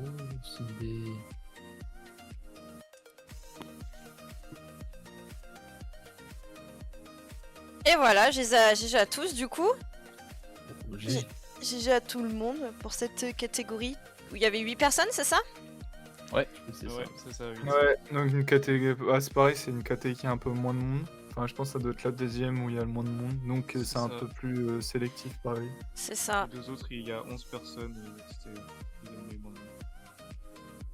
Oh, c'est des... Et voilà, GG à tous du coup. J'ai- GG à tout le monde pour cette catégorie où il y avait 8 personnes, c'est ça? Ouais, c'est ça. Ouais, c'est ça, oui. Ouais, donc une catégorie. Ah, c'est pareil, c'est une catégorie qui a un peu moins de monde. Enfin, je pense que ça doit être la deuxième où il y a le moins de monde. Donc C'est c'est un ça. peu plus sélectif, pareil. C'est ça, Les deux autres, il y a 11 personnes. Et c'était. ils ont eu moins de monde.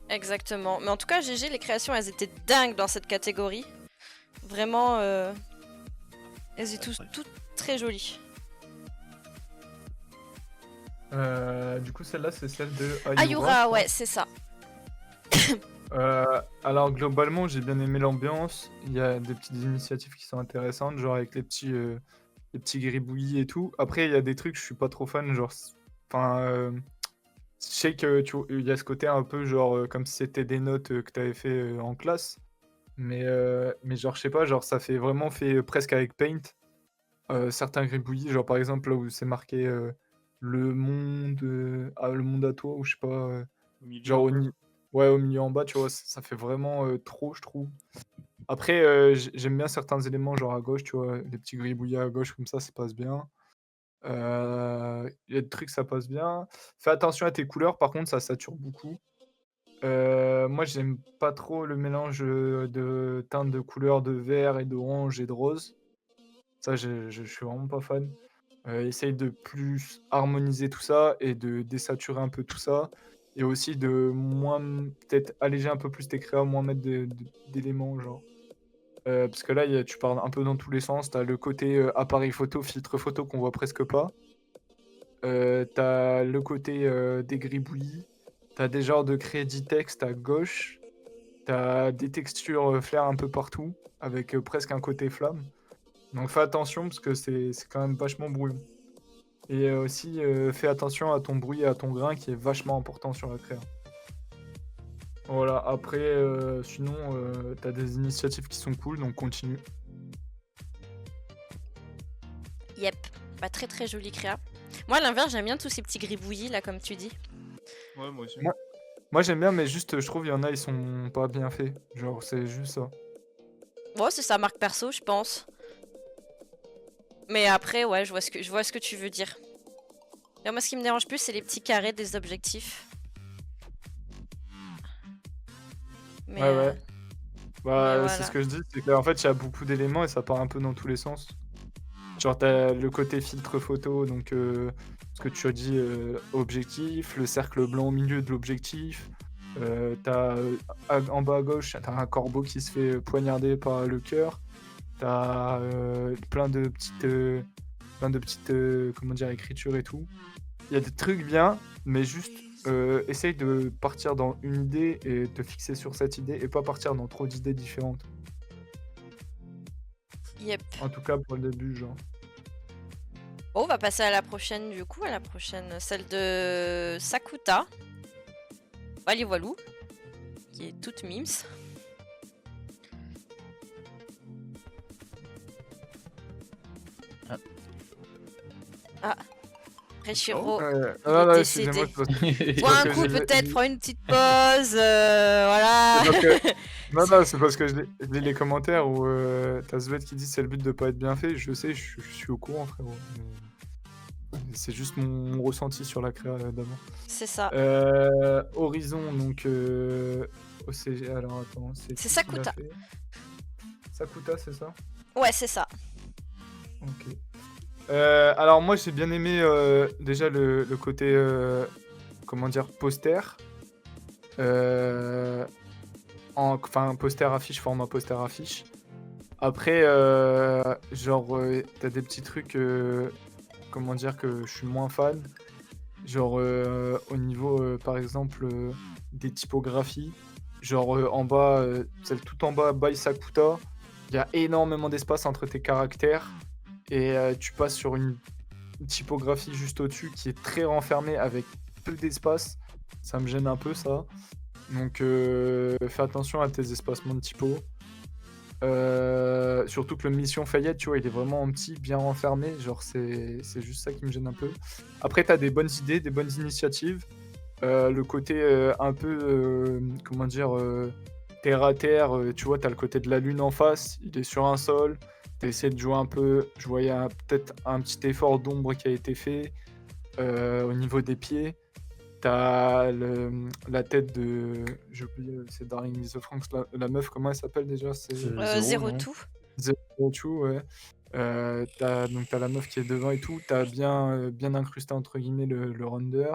exactement. Mais en tout cas, GG, les créations, elles étaient dingues dans cette catégorie. Vraiment, elles étaient toutes très jolies. Du coup, celle-là, c'est celle de Ayura, ouais, c'est ça. Alors globalement, j'ai bien aimé l'ambiance. Il y a des petites initiatives qui sont intéressantes, genre avec les petits gribouillis et tout. Après, il y a des trucs, je suis pas trop fan, genre, enfin, je sais que il y a ce côté un peu genre comme si c'était des notes que t'avais fait en classe, mais genre, je sais pas, genre ça fait vraiment fait presque avec Paint. Certains gribouillis, genre par exemple là où c'est marqué le monde, le monde à toi, ou je sais pas. Au milieu, Genre en au, bas. ouais, au milieu en bas, tu vois, ça fait vraiment trop, je trouve. Après, j'aime bien certains éléments, genre à gauche, tu vois, les petits gribouillis à gauche comme ça passe bien. Il y a des trucs, ça passe bien. Fais attention à tes couleurs, par contre, ça sature beaucoup. Moi, j'aime pas trop le mélange de teintes de couleurs de vert et d'orange et de rose. Ça, je suis vraiment pas fan. Essaye de plus harmoniser tout ça et de désaturer un peu tout ça. Et aussi de moins peut-être alléger un peu plus tes créas, moins mettre d'éléments, genre. Parce que là, tu parles un peu dans tous les sens. Tu as le côté appareil photo, filtre photo qu'on voit presque pas. Tu as le côté des gribouillis. Tu as des genres de crédit texte à gauche. Tu as des textures flair un peu partout, avec presque un côté flamme. Donc fais attention parce que c'est quand même vachement brouillon. Et aussi, fais attention à ton bruit et à ton grain qui est vachement important sur la créa. Voilà, après, sinon, t'as des initiatives qui sont cool, donc continue. Yep, bah très très jolie créa. Moi, à l'inverse, j'aime bien tous ces petits gribouillis là, comme tu dis. Ouais, moi aussi. Moi j'aime bien, mais juste, je trouve, il y en a, ils sont pas bien faits. Genre, c'est juste ça. Bon, c'est sa marque perso, je pense. Mais après, ouais, je vois ce que tu veux dire. Et moi, ce qui me dérange plus, c'est les petits carrés des objectifs. Mais, Ouais, ouais. Bah, mais c'est voilà. ce que je dis, c'est qu'en fait, il y a beaucoup d'éléments et ça part un peu dans tous les sens. Genre, t'as le côté filtre photo, donc ce que tu as dit, objectif, le cercle blanc au milieu de l'objectif. T'as en bas à gauche, t'as un corbeau qui se fait poignarder par le cœur. T'as plein de petites comment dire, écritures et tout. Il y a des trucs bien, mais juste essaye de partir dans une idée et te fixer sur cette idée et pas partir dans trop d'idées différentes. Yep. En tout cas pour le début, genre. Bon, on va passer à la prochaine, du coup, celle de Sakuta. Allez, voilou. Qui est toute mims. Ah. Reshiro. Non, est excusez-moi, décédé. c'est parce que- Bois un que coup, j'ai- peut-être, prends une petite pause. Voilà. c'est parce que- Non, c'est parce que je lis les commentaires où t'as Svet qui dit c'est le but de pas être bien fait. Je sais, je suis au courant, frérot. Mais c'est juste mon ressenti sur la créa d'avant. C'est ça. Horizon, donc OCG. Alors attends, C'est qui qui l'a Sakuta. fait Sakuta, c'est ça? Ouais, c'est ça. Ok. Alors moi j'ai bien aimé déjà le côté comment dire, poster. Enfin poster affiche, format poster affiche. Après genre t'as des petits trucs comment dire que je suis moins fan. Genre au niveau par exemple des typographies. Genre en bas, celle tout en bas, by Sakuta, il y a énormément d'espace entre tes caractères. Et tu passes sur une typographie juste au-dessus qui est très renfermée avec peu d'espace. Ça me gêne un peu ça. Donc fais attention à tes espacements de typo. Surtout que le mission Fayette, tu vois, il est vraiment en petit, bien renfermé. Genre c'est juste ça qui me gêne un peu. Après t'as des bonnes idées, des bonnes initiatives. Le côté un peu, comment dire, terre à terre, tu vois, t'as le côté de la lune en face, il est sur un sol. Tu essaies de jouer un peu. Je voyais peut-être un petit effort d'ombre qui a été fait au niveau des pieds. T'as la tête de. J'ai oublié, c'est Darling in the Franxx, la meuf, comment elle s'appelle déjà? C'est Zéro, Zero non? Two. Zero Two, ouais. Donc t'as la meuf qui est devant et tout. T'as bien incrusté entre guillemets le render.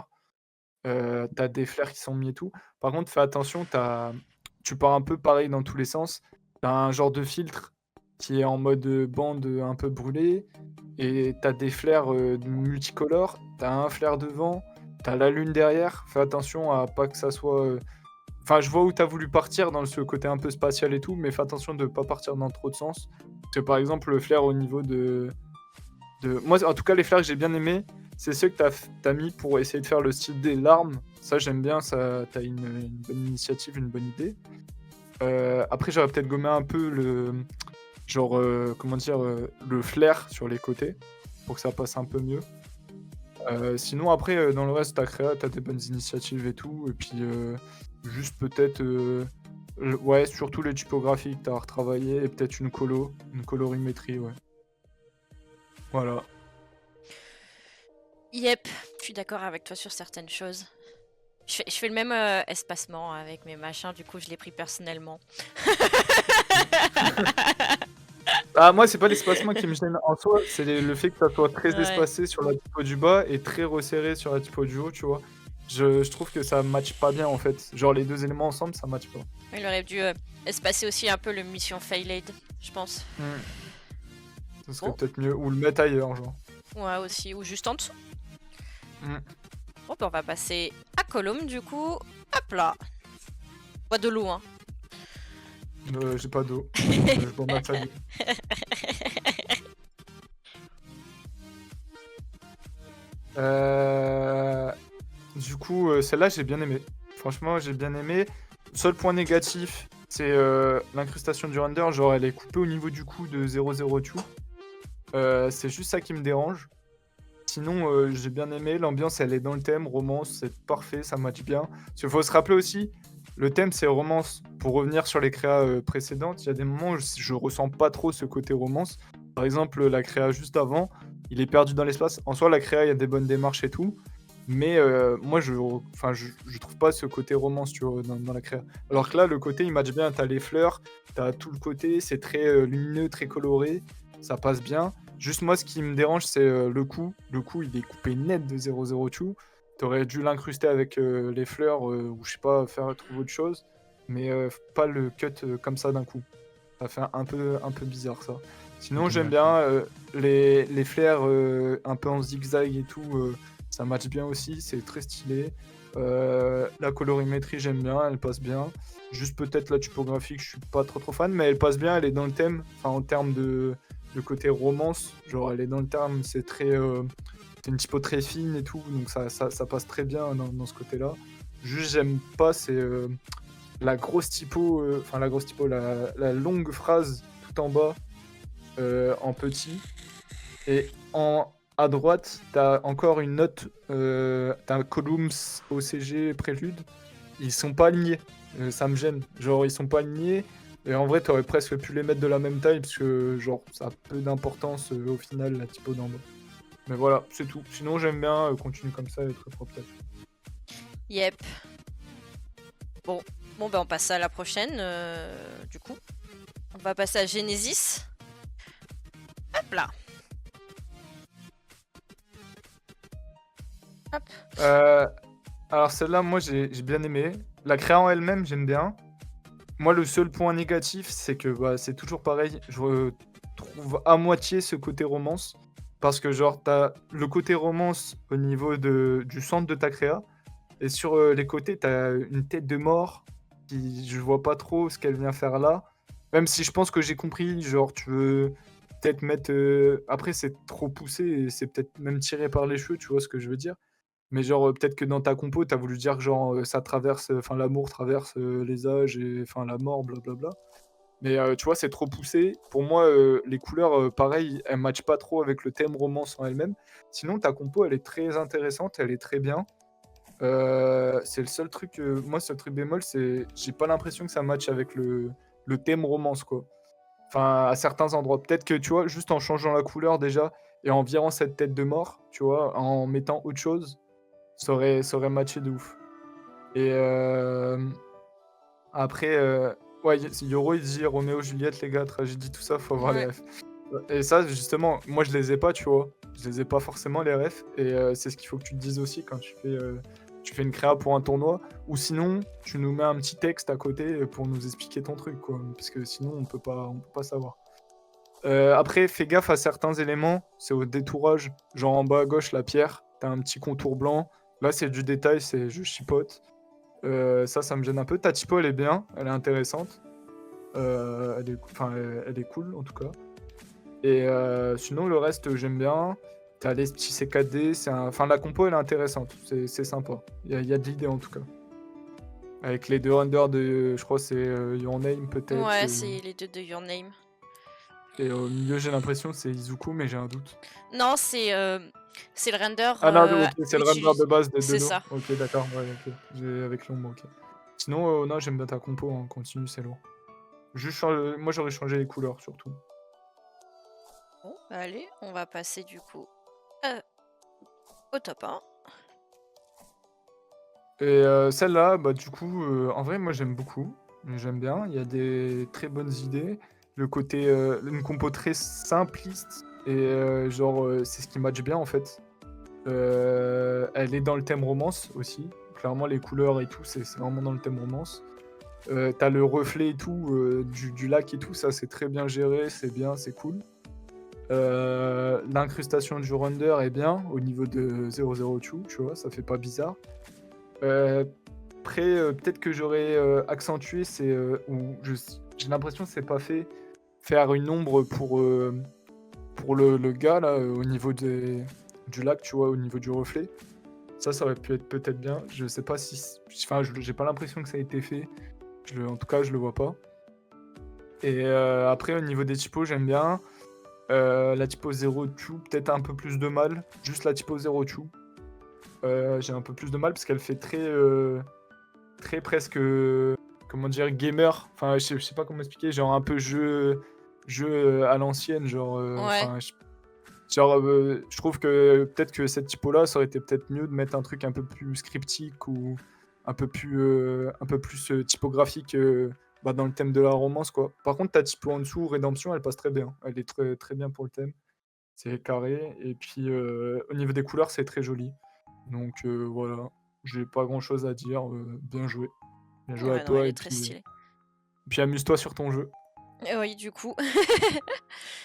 Tu des flares qui sont mis et tout. Par contre, fais attention, tu pars un peu pareil dans tous les sens. T'as un genre de filtre qui est en mode bande un peu brûlée. Et t'as des flares multicolores. T'as un flare devant. T'as la lune derrière. Fais attention à pas que ça soit. Enfin, je vois où t'as voulu partir dans ce côté un peu spatial et tout, mais fais attention de pas partir dans trop de sens. Parce que par exemple, le flare au niveau Moi, en tout cas, les flares que j'ai bien aimé, c'est ceux que t'as mis pour essayer de faire le style des larmes. Ça, j'aime bien, ça, t'as une bonne initiative, une bonne idée. Après, j'aurais peut-être gommé un peu genre, comment dire, le flair sur les côtés, pour que ça passe un peu mieux. Sinon, après, dans le reste, t'as des bonnes initiatives et tout. Et puis, juste peut-être, ouais, surtout les typographies que t'as retravaillé, et peut-être une colorimétrie, ouais. Voilà. Yep, je suis d'accord avec toi sur certaines choses. Je fais le même espacement avec mes machins, du coup je l'ai pris personnellement. Ah, moi, c'est pas l'espacement qui me gêne en soi, c'est le fait que ça soit très Ouais. espacé sur la typo du bas et très resserré sur la typo du haut, tu vois. Je trouve que ça match pas bien en fait. Genre les deux éléments ensemble, ça match pas. Il aurait dû espacer aussi un peu le mission failed, je pense. Ça serait Bon. peut-être mieux. Ou le mettre ailleurs, genre. Ouais, aussi, ou juste en dessous. Mm. Bon, bah, on va passer à Column du coup. Hop là. Pas de l'eau, hein. J'ai pas d'eau. Je bois ma salle. Du coup, celle-là, j'ai bien aimé. Franchement, j'ai bien aimé. Seul point négatif, c'est l'incrustation du render. Genre, elle est coupée au niveau du cou de 002. C'est juste ça qui me dérange. Sinon, j'ai bien aimé. L'ambiance, elle est dans le thème. Romance, c'est parfait, ça match bien. Parce qu'il faut se rappeler aussi, le thème, c'est romance. Pour revenir sur les créas précédentes, il y a des moments où je ressens pas trop ce côté romance. Par exemple, la créa juste avant, il est perdu dans l'espace. En soi, la créa, il y a des bonnes démarches et tout. Mais moi, je trouve pas ce côté romance, tu vois, dans la créa. Alors que là, le côté, il match bien. T'as les fleurs, t'as tout le côté, c'est très lumineux, très coloré. Ça passe bien. Juste moi, ce qui me dérange, c'est le coup. Le coup, il est coupé net de 002. T'aurais dû l'incruster avec les fleurs ou je sais pas, trouver autre chose. Mais pas le cut comme ça d'un coup. Ça fait un peu bizarre ça. Sinon, Ok, j'aime ouais. bien les flares un peu en zigzag et tout. Ça match bien aussi, c'est très stylé. La colorimétrie, j'aime bien, elle passe bien. Juste peut-être la typographie, que je suis pas trop fan, mais elle passe bien, elle est dans le thème. Enfin, en termes de côté romance, genre elle est dans le terme, c'est très. C'est une typo très fine et tout, donc ça passe très bien dans ce côté-là. Juste, j'aime pas, c'est la grosse typo, la longue phrase tout en bas, en petit. Et à droite, t'as encore une note, t'as columns OCG prélude. Ils sont pas alignés. Ça me gêne. Genre, ils sont pas alignés. Et en vrai, t'aurais presque pu les mettre de la même taille, parce que, genre, ça a peu d'importance au final, la typo d'en bas. Mais voilà, c'est tout. Sinon, j'aime bien, continue comme ça, elle est très propre. Yep. Bon, bah on passe à la prochaine, du coup. On va passer à Genesis. Hop là. Hop. Alors celle-là, moi, j'ai bien aimé. La créa en elle-même, j'aime bien. Moi, le seul point négatif, c'est que c'est toujours pareil. Je retrouve à moitié ce côté romance. Parce que, genre, t'as le côté romance au niveau du centre de ta créa. Et sur les côtés, t'as une tête de mort. Je vois pas trop ce qu'elle vient faire là. Même si je pense que j'ai compris, genre, tu veux peut-être mettre. Après, c'est trop poussé et c'est peut-être même tiré par les cheveux, tu vois ce que je veux dire. Mais genre, peut-être que dans ta compo, t'as voulu dire que genre, ça traverse, enfin l'amour traverse les âges et enfin la mort, blablabla. Mais tu vois, c'est trop poussé. Pour moi, les couleurs, pareil, elles matchent pas trop avec le thème romance en elle-même. Sinon, ta compo, elle est très intéressante, elle est très bien. C'est le seul truc, moi, le seul truc bémol, c'est j'ai pas l'impression que ça matche avec le thème romance, quoi. Enfin, à certains endroits. Peut-être que, tu vois, juste en changeant la couleur déjà et en virant cette tête de mort, tu vois, en mettant autre chose, ça aurait matché de ouf. Et après, ouais, Yoro, il dit Roméo, Juliette, les gars, tragédie, tout ça, faut avoir les Ouais. refs. Et ça, justement, moi, je les ai pas, tu vois. Je les ai pas forcément, les refs. Et c'est ce qu'il faut que tu te dises aussi quand tu fais une créa pour un tournoi. Ou sinon, tu nous mets un petit texte à côté pour nous expliquer ton truc, quoi. Parce que sinon, on peut pas savoir. Après, fais gaffe à certains éléments. C'est au détourage. Genre en bas à gauche, la pierre, t'as un petit contour blanc. Là, c'est du détail, c'est je chipote. Ça me gêne un peu. Ta typo, elle est bien, elle est intéressante. Elle est cool en tout cas. Et sinon, le reste, j'aime bien. T'as les petits C4D, enfin, la compo, elle est intéressante, c'est sympa. Il y a de l'idée en tout cas. Avec les deux renders de, je crois, c'est Your Name peut-être. Ouais, c'est les deux de Your Name. Et au milieu, j'ai l'impression que c'est Izuku, mais j'ai un doute. Non, c'est le render Ah non, ok, c'est le render utilisé. de base de C'est Dedo. ça. Ok, d'accord, ouais, ok. Avec l'ombre, ok. Sinon, non, j'aime bien ta compo, hein, continue, c'est lourd. Moi, j'aurais changé les couleurs surtout. Bon, allez, on va passer du coup au top 1. Et celle-là, bah, du coup, en vrai, moi, j'aime beaucoup. J'aime bien. Il y a des très bonnes idées. Le côté, une compo très simpliste. Et genre, c'est ce qui match bien, en fait. Elle est dans le thème romance aussi. Clairement, les couleurs et tout, c'est vraiment dans le thème romance. T'as le reflet et tout, du lac et tout, ça, c'est très bien géré. C'est bien, c'est cool. L'incrustation du render est bien au niveau de 002, tu vois, ça fait pas bizarre. Après, peut-être que j'aurais accentué, j'ai l'impression que c'est pas fait faire une ombre pour le gars là, au niveau du lac, tu vois, au niveau du reflet. Ça aurait pu être peut-être bien. Je sais pas si. Enfin, j'ai pas l'impression que ça a été fait. En tout cas, je le vois pas. Et après, au niveau des typos, j'aime bien. La typo 02, peut-être un peu plus de mal. Juste la typo 02. J'ai un peu plus de mal parce qu'elle fait très presque, comment dire, gamer. Enfin, je sais pas comment expliquer, genre un peu jeu à l'ancienne, genre, Ouais. je trouve que peut-être que cette typo-là, ça aurait été peut-être mieux de mettre un truc un peu plus cryptique ou un peu plus typographique bah, dans le thème de la romance, quoi. Par contre, ta typo en dessous, Rédemption, elle passe très bien. Elle est très, très bien pour le thème. C'est carré. Et puis, au niveau des couleurs, c'est très joli. Donc, voilà. J'ai pas grand-chose à dire. Bien joué. Bien joué à Ouais, non, elle toi. est Et très puis, stylée. amuse-toi sur ton jeu. Oui, du coup.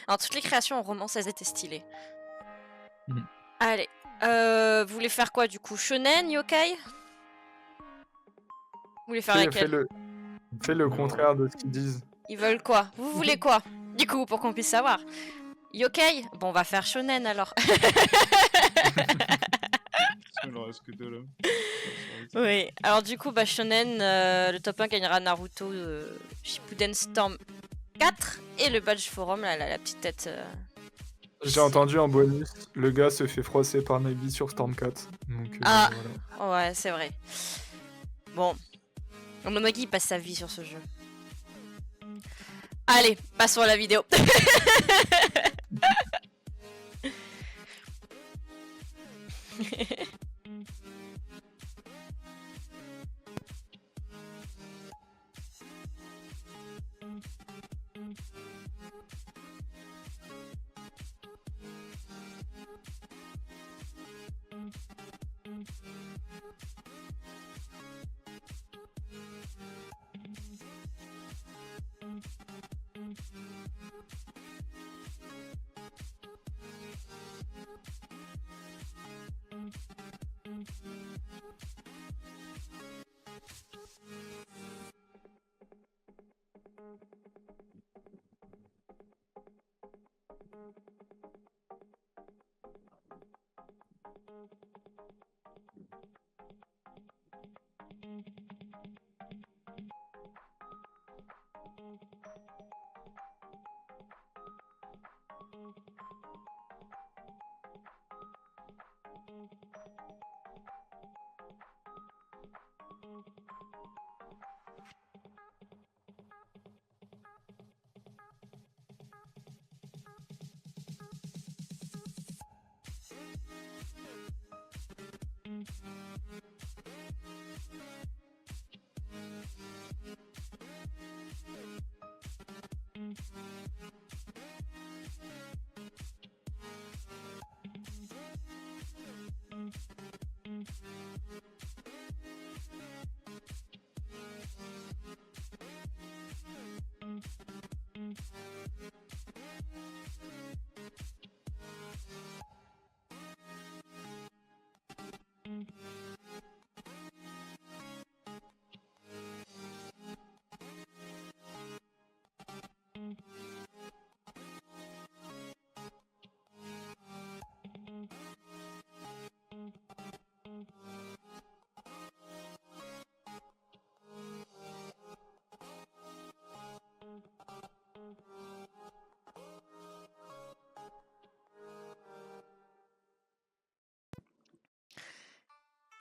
Alors, toutes les créations en romance, elles étaient stylées. Mhm. Allez. Vous voulez faire quoi du coup? Shonen, yokai? Vous voulez faire laquelle? Fais le contraire de ce qu'ils disent. Ils veulent quoi? Vous voulez quoi? Du coup, pour qu'on puisse savoir. Yokai? Bon, on va faire shonen alors. Il en reste que deux là. Oui, alors du coup, bah, shonen, le top 1 gagnera Naruto Shippuden Storm 4 et le badge forum, là, la petite tête. J'ai entendu en bonus, le gars se fait froisser par Nagui sur Storm 4. Donc, Ah, voilà. ouais, c'est vrai. Bon, Momogi il passe sa vie sur ce jeu. Allez, passons à la vidéo.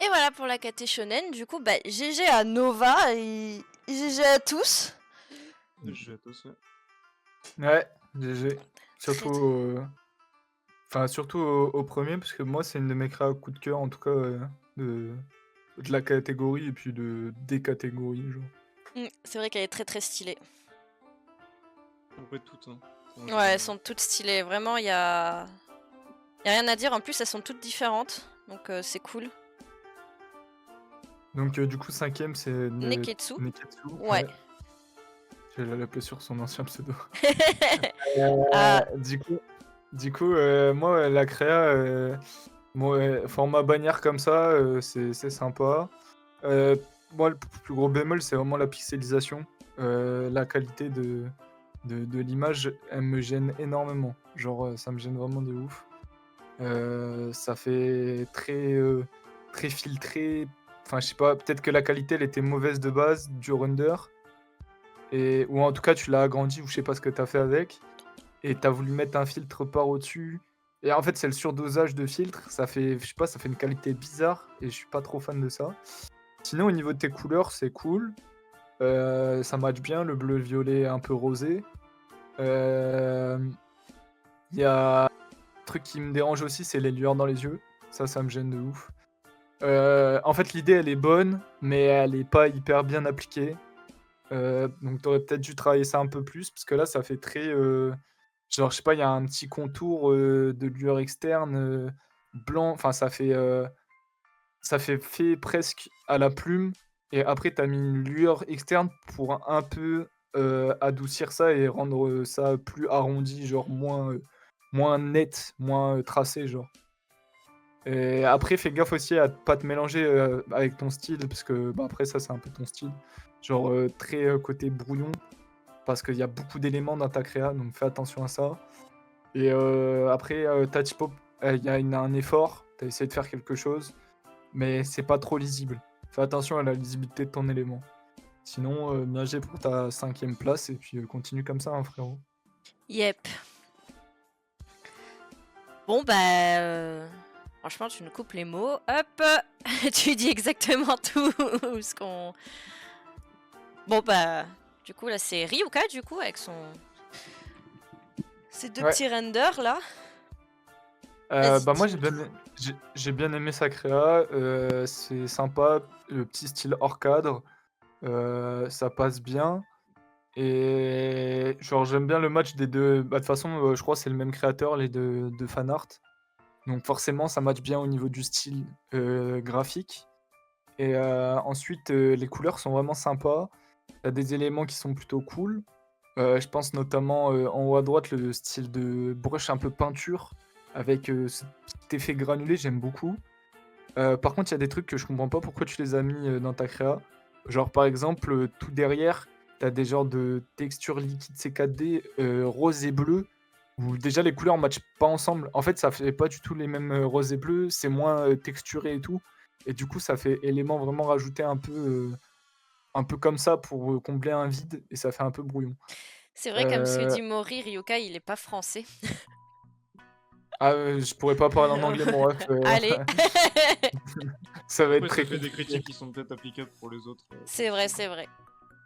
Et voilà pour la KT Shonen. Du coup, bah, GG à Nova et GG à tous. Je vais à tous, ouais. Ouais, GG. Très, Surtout, très- enfin, surtout au premier, parce que moi, c'est une de mes créas coup de cœur, en tout cas, de la catégorie et puis des catégories, genre. C'est vrai qu'elle est très très stylée. En vrai, toutes. Hein. Ouais, elles sont toutes stylées. Vraiment, il y a rien à dire. En plus, elles sont toutes différentes. Donc, c'est cool. Donc, du coup, cinquième, c'est Neketsu. Neketsu. Ouais. Je vais l'appeler sur son ancien pseudo. Ah, Du coup, moi, la créa, format bannière comme ça, c'est sympa. Moi, le plus gros bémol, c'est vraiment la pixelisation. La qualité de l'image, elle me gêne énormément. Genre, ça me gêne vraiment de ouf. Ça fait très filtré. Enfin, je sais pas, peut-être que la qualité, elle était mauvaise de base du render. Ou en tout cas, tu l'as agrandi ou je sais pas ce que t'as fait avec. Et t'as voulu mettre un filtre par au-dessus. Et en fait, c'est le surdosage de filtre. Ça fait, je sais pas, ça fait une qualité bizarre. Et je suis pas trop fan de ça. Sinon, au niveau de tes couleurs, c'est cool. Ça match bien, le bleu, le violet, un peu rosé. Il y a un truc qui me dérange aussi, c'est les lueurs dans les yeux. Ça me gêne de ouf. En fait, l'idée, elle est bonne, mais elle est pas hyper bien appliquée. Donc, t'aurais peut-être dû travailler ça un peu plus, parce que là, ça fait très... genre, je sais pas, il y a un petit contour de lueur externe blanc. Enfin, ça fait presque à la plume. Et après, t'as mis une lueur externe pour un peu adoucir ça et rendre ça plus arrondi, genre moins net, moins tracé, genre. Et après, fais gaffe aussi à pas te mélanger avec ton style, parce que bah, après, ça, c'est un peu ton style. Genre très côté brouillon, parce qu'il y a beaucoup d'éléments dans ta créa, donc fais attention à ça. Et après, ta typo, il y a un effort, t'as essayé de faire quelque chose, mais c'est pas trop lisible. Fais attention à la lisibilité de ton élément. Sinon, bien joué pour ta 5ème place, et puis continue comme ça, hein, frérot. yep. Bon, bah. Franchement, tu nous coupes les mots. Hop. Tu dis exactement tout ce qu'on. Bon, bah. Du coup, là, c'est Ryuka, du coup, avec ces deux Ouais. petits renders là. Bah moi dis-nous j'ai bien aimé sa créa, c'est sympa, le petit style hors cadre, ça passe bien. Et genre j'aime bien le match des deux. Bah de toute façon je crois que c'est le même créateur les deux de fan art. Donc forcément ça match bien au niveau du style graphique. Et ensuite les couleurs sont vraiment sympas. T'as des éléments qui sont plutôt cool. Je pense notamment en haut à droite le style de brush un peu peinture avec ce petit effet granulé, j'aime beaucoup. Par contre, il y a des trucs que je comprends pas pourquoi tu les as mis dans ta créa. Genre par exemple, tout derrière, t'as des genres de textures liquides C4D rose et bleu, où déjà les couleurs matchent pas ensemble. En fait, ça fait pas du tout les mêmes rose et bleu, c'est moins texturé et tout. Et du coup, ça fait élément vraiment rajouté un peu comme ça pour combler un vide, et ça fait un peu brouillon. C'est vrai, comme ce que Euh, dit Mori, Ryuka, il est pas français. je pourrais pas parler en anglais, mon ref. Allez. Ça va être Après, très ça fait des compliqué. critiques qui sont peut-être applicables pour les autres. C'est vrai, c'est vrai.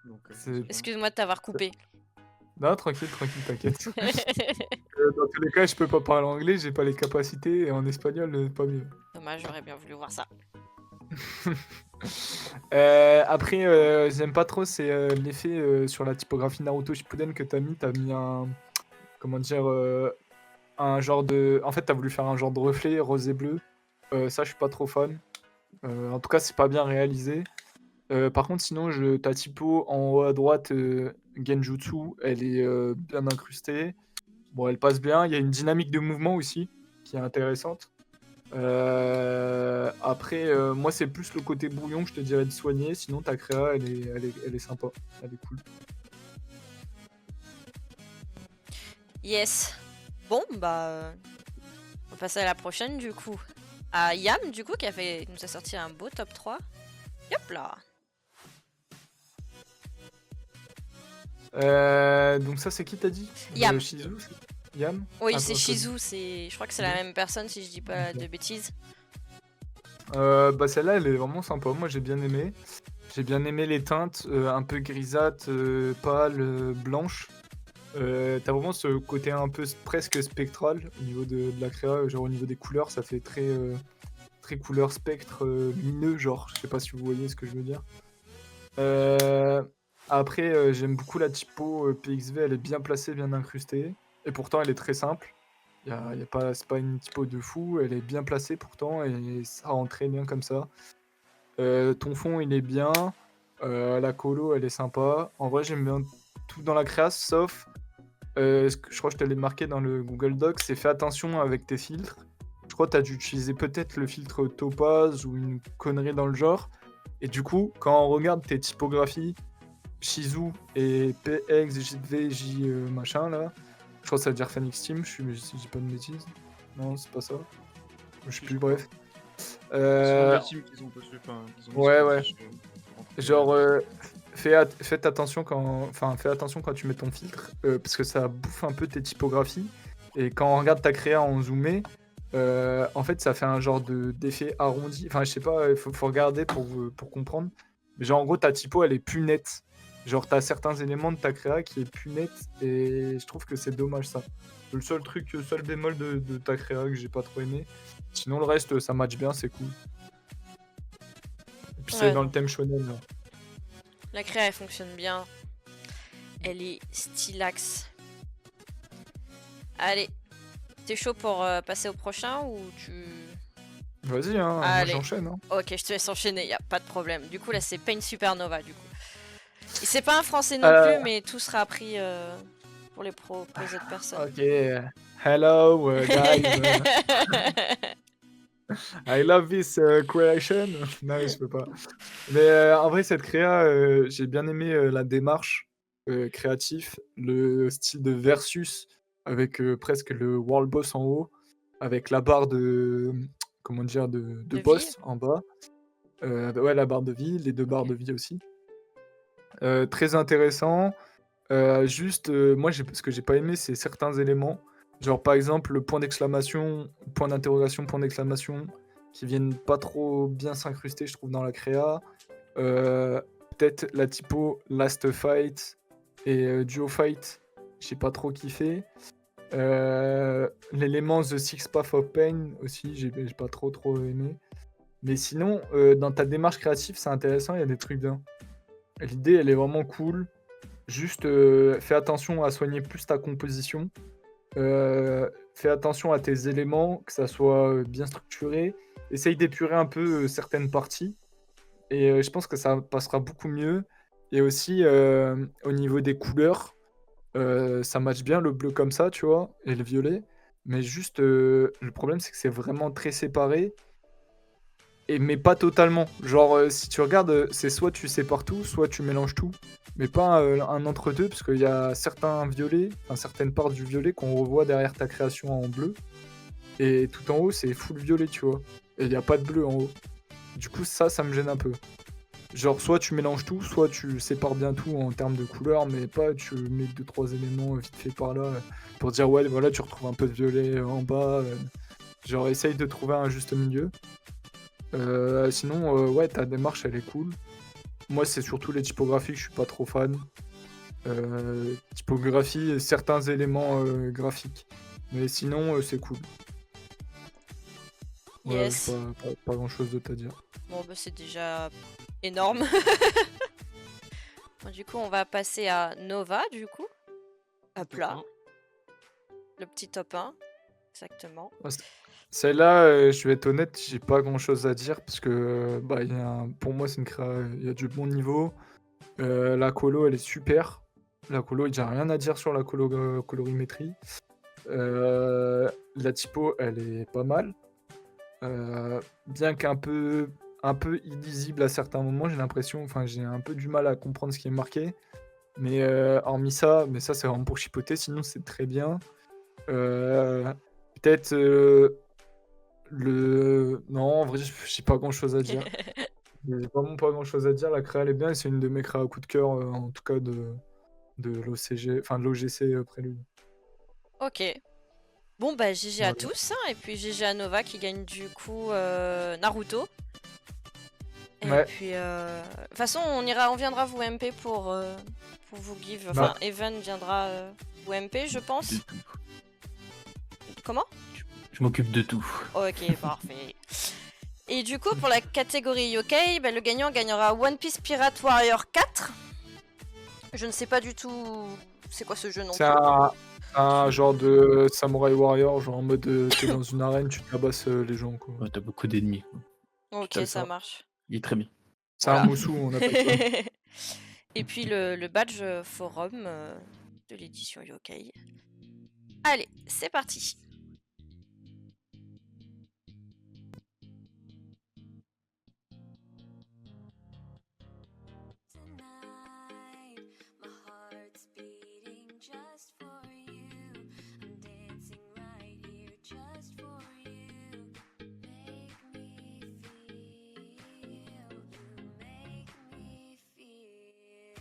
Donc, C'est- Excuse-moi de t'avoir coupé. Non, tranquille, t'inquiète. Dans tous les cas, je peux pas parler anglais, j'ai pas les capacités, et en espagnol, pas mieux. Dommage, j'aurais bien voulu voir ça. Après, j'aime pas trop, c'est l'effet sur la typographie Naruto Shippuden que t'as mis. T'as mis un. Comment dire un genre de. En fait, t'as voulu faire un genre de reflet rose et bleu. Ça, je suis pas trop fan. En tout cas, c'est pas bien réalisé. Par contre, sinon, ta typo en haut à droite, Genjutsu, elle est bien incrustée. Bon, elle passe bien. Il y a une dynamique de mouvement aussi qui est intéressante. Après, moi, c'est plus le côté brouillon que je te dirais de soigner. Sinon, ta créa, elle est sympa. Elle est cool. Yes. Bon, bah, on va passer à la prochaine du coup. À Yam, du coup, nous a sorti un beau top 3. Yop là. Donc ça, c'est qui t'as dit Yam. Shizu Yam Oui, Ah, c'est toi, Shizu, je crois que c'est la même personne si je dis pas Ok. de bêtises. Bah celle-là, elle est vraiment sympa. Moi, j'ai bien aimé. J'ai bien aimé les teintes, un peu grisâtres, pâles, blanches. T'as vraiment ce côté un peu presque spectral au niveau de la créa, genre au niveau des couleurs, ça fait très couleur spectre lumineux, genre, je sais pas si vous voyez ce que je veux dire. Après, j'aime beaucoup la typo PXV, elle est bien placée, bien incrustée, et pourtant elle est très simple. C'est pas une typo de fou, elle est bien placée pourtant, et ça rend très bien comme ça. Ton fond, il est bien, la colo, elle est sympa. En vrai, j'aime bien tout dans la créa, sauf je crois que je te l'ai marqué dans le Google Docs, c'est fais attention avec tes filtres. Je crois que tu as dû utiliser peut-être le filtre Topaz ou une connerie dans le genre. Et du coup, quand on regarde tes typographies, Shizu et PXVJ machin là, je crois que ça veut dire Phoenix Team, si je dis pas de bêtises. Non, c'est pas ça. Je sais plus, bref. C'est la team qu'ils ont posté, qu'ils ont mis Ouais, sur la ouais. fiche, Genre, fais attention quand tu mets ton filtre, parce que ça bouffe un peu tes typographies. Et quand on regarde ta créa en zoomé, en fait, ça fait un genre d'effet arrondi. Enfin, je sais pas, il faut regarder pour comprendre. Mais genre, en gros, ta typo, elle est plus nette. Genre, t'as certains éléments de ta créa qui est plus nette, et je trouve que c'est dommage ça. Le seul bémol de ta créa que j'ai pas trop aimé. Sinon, le reste, ça match bien, c'est cool. Et puis, c'est Ouais, dans non. le thème shonen, là. La créa, elle fonctionne bien. Elle est stylax. Allez, t'es chaud pour passer au prochain ou tu... Vas-y, hein, moi Allez. j'enchaîne. Hein. Ok, je te laisse enchaîner, y a pas de problème. Du coup, là, c'est Paint Supernova, du coup. Et c'est pas un français non plus, mais tout sera appris pour les autres personnes. Ok. Hello, guys. I love this creation. Non, je peux pas. Mais en vrai, cette créa, j'ai bien aimé la démarche créative, le style de versus avec presque le world boss en haut, avec la barre de comment dire de De boss vie en bas. Ouais, la barre de vie, les deux barres de vie aussi. Très intéressant. Juste, moi, ce que j'ai pas aimé, c'est certains éléments. Genre, par exemple, le point d'exclamation, point d'interrogation, point d'exclamation, qui viennent pas trop bien s'incruster, je trouve, dans la créa. Peut-être la typo Last Fight et Duo Fight, j'ai pas trop kiffé. L'élément The Six Path of Pain aussi, j'ai pas trop aimé. Mais sinon, dans ta démarche créative, c'est intéressant, il y a des trucs bien. L'idée, elle est vraiment cool. Juste, fais attention à soigner plus ta composition. Fais attention à tes éléments, que ça soit bien structuré. Essaye d'épurer un peu certaines parties. Et je pense que ça passera beaucoup mieux. Et aussi, au niveau des couleurs, ça matche bien le bleu comme ça, tu vois, et le violet. Mais juste, le problème, c'est que c'est vraiment très séparé. Mais pas totalement. Genre, si tu regardes, c'est soit tu sépares tout, soit tu mélanges tout. Mais pas un entre-deux, parce qu'il y a certains violets, enfin certaines parts du violet qu'on revoit derrière ta création en bleu. Et tout en haut, c'est full violet, tu vois. Et il n'y a pas de bleu en haut. Du coup, ça me gêne un peu. Genre, soit tu mélanges tout, soit tu sépares bien tout en termes de couleurs, mais pas tu mets 2-3 éléments vite fait par là pour dire, ouais, voilà, tu retrouves un peu de violet en bas. Genre, essaye de trouver un juste milieu. Sinon, ouais, ta démarche, elle est cool. Moi, c'est surtout les typographies que je suis pas trop fan. Typographie et certains éléments graphiques. Mais sinon, c'est cool. Ouais, Yes. pas grand chose d'autre à dire. Bon, bah, c'est déjà énorme. Bon, du coup, on va passer à Nova, du coup. Hop là, Hein. le petit top 1. Exactement. Ouais, celle-là, je vais être honnête, j'ai pas grand chose à dire parce que bah, pour moi, c'est une créa, il y a du bon niveau. La colo, elle est super. La colo, j'ai rien à dire sur la colorimétrie. La typo, elle est pas mal. Bien un peu illisible à certains moments, j'ai l'impression. Enfin, j'ai un peu du mal à comprendre ce qui est marqué. Mais hormis ça, mais ça, c'est vraiment pour chipoter. Sinon, c'est très bien. Peut-être Non, en vrai, j'ai pas grand-chose à dire. J'ai vraiment pas grand-chose à dire. La créa, elle est bien et c'est une de mes créas coup de cœur, en tout cas de l'OCG, enfin de l'OGC Prélude. Ok. Bon, bah, GG à Voilà. tous. Hein, et puis GG à Nova qui gagne du coup Naruto. Et Ouais. puis, de toute façon, on viendra vous MP pour vous give. Bah. Enfin, Evan viendra vous MP, je pense. De tout. Comment? Je m'occupe de tout. Ok, parfait. Et du coup, pour la catégorie Yokai, bah, le gagnant gagnera One Piece Pirate Warrior 4. Je ne sais pas du tout c'est quoi ce jeu non C'est plus. un genre de Samurai Warrior, genre en mode t'es dans une arène, tu tabasses les gens, quoi. Ouais, t'as beaucoup d'ennemis. Ok, c'est ça ça. marche. Il est très bien. C'est Voilà. un moussou, on appelle ça. Et puis le badge forum de l'édition Yokai. Allez, c'est parti. Tonight, my heart's beating just for you. I'm dancing right here just for you. Make me feel, you make me feel.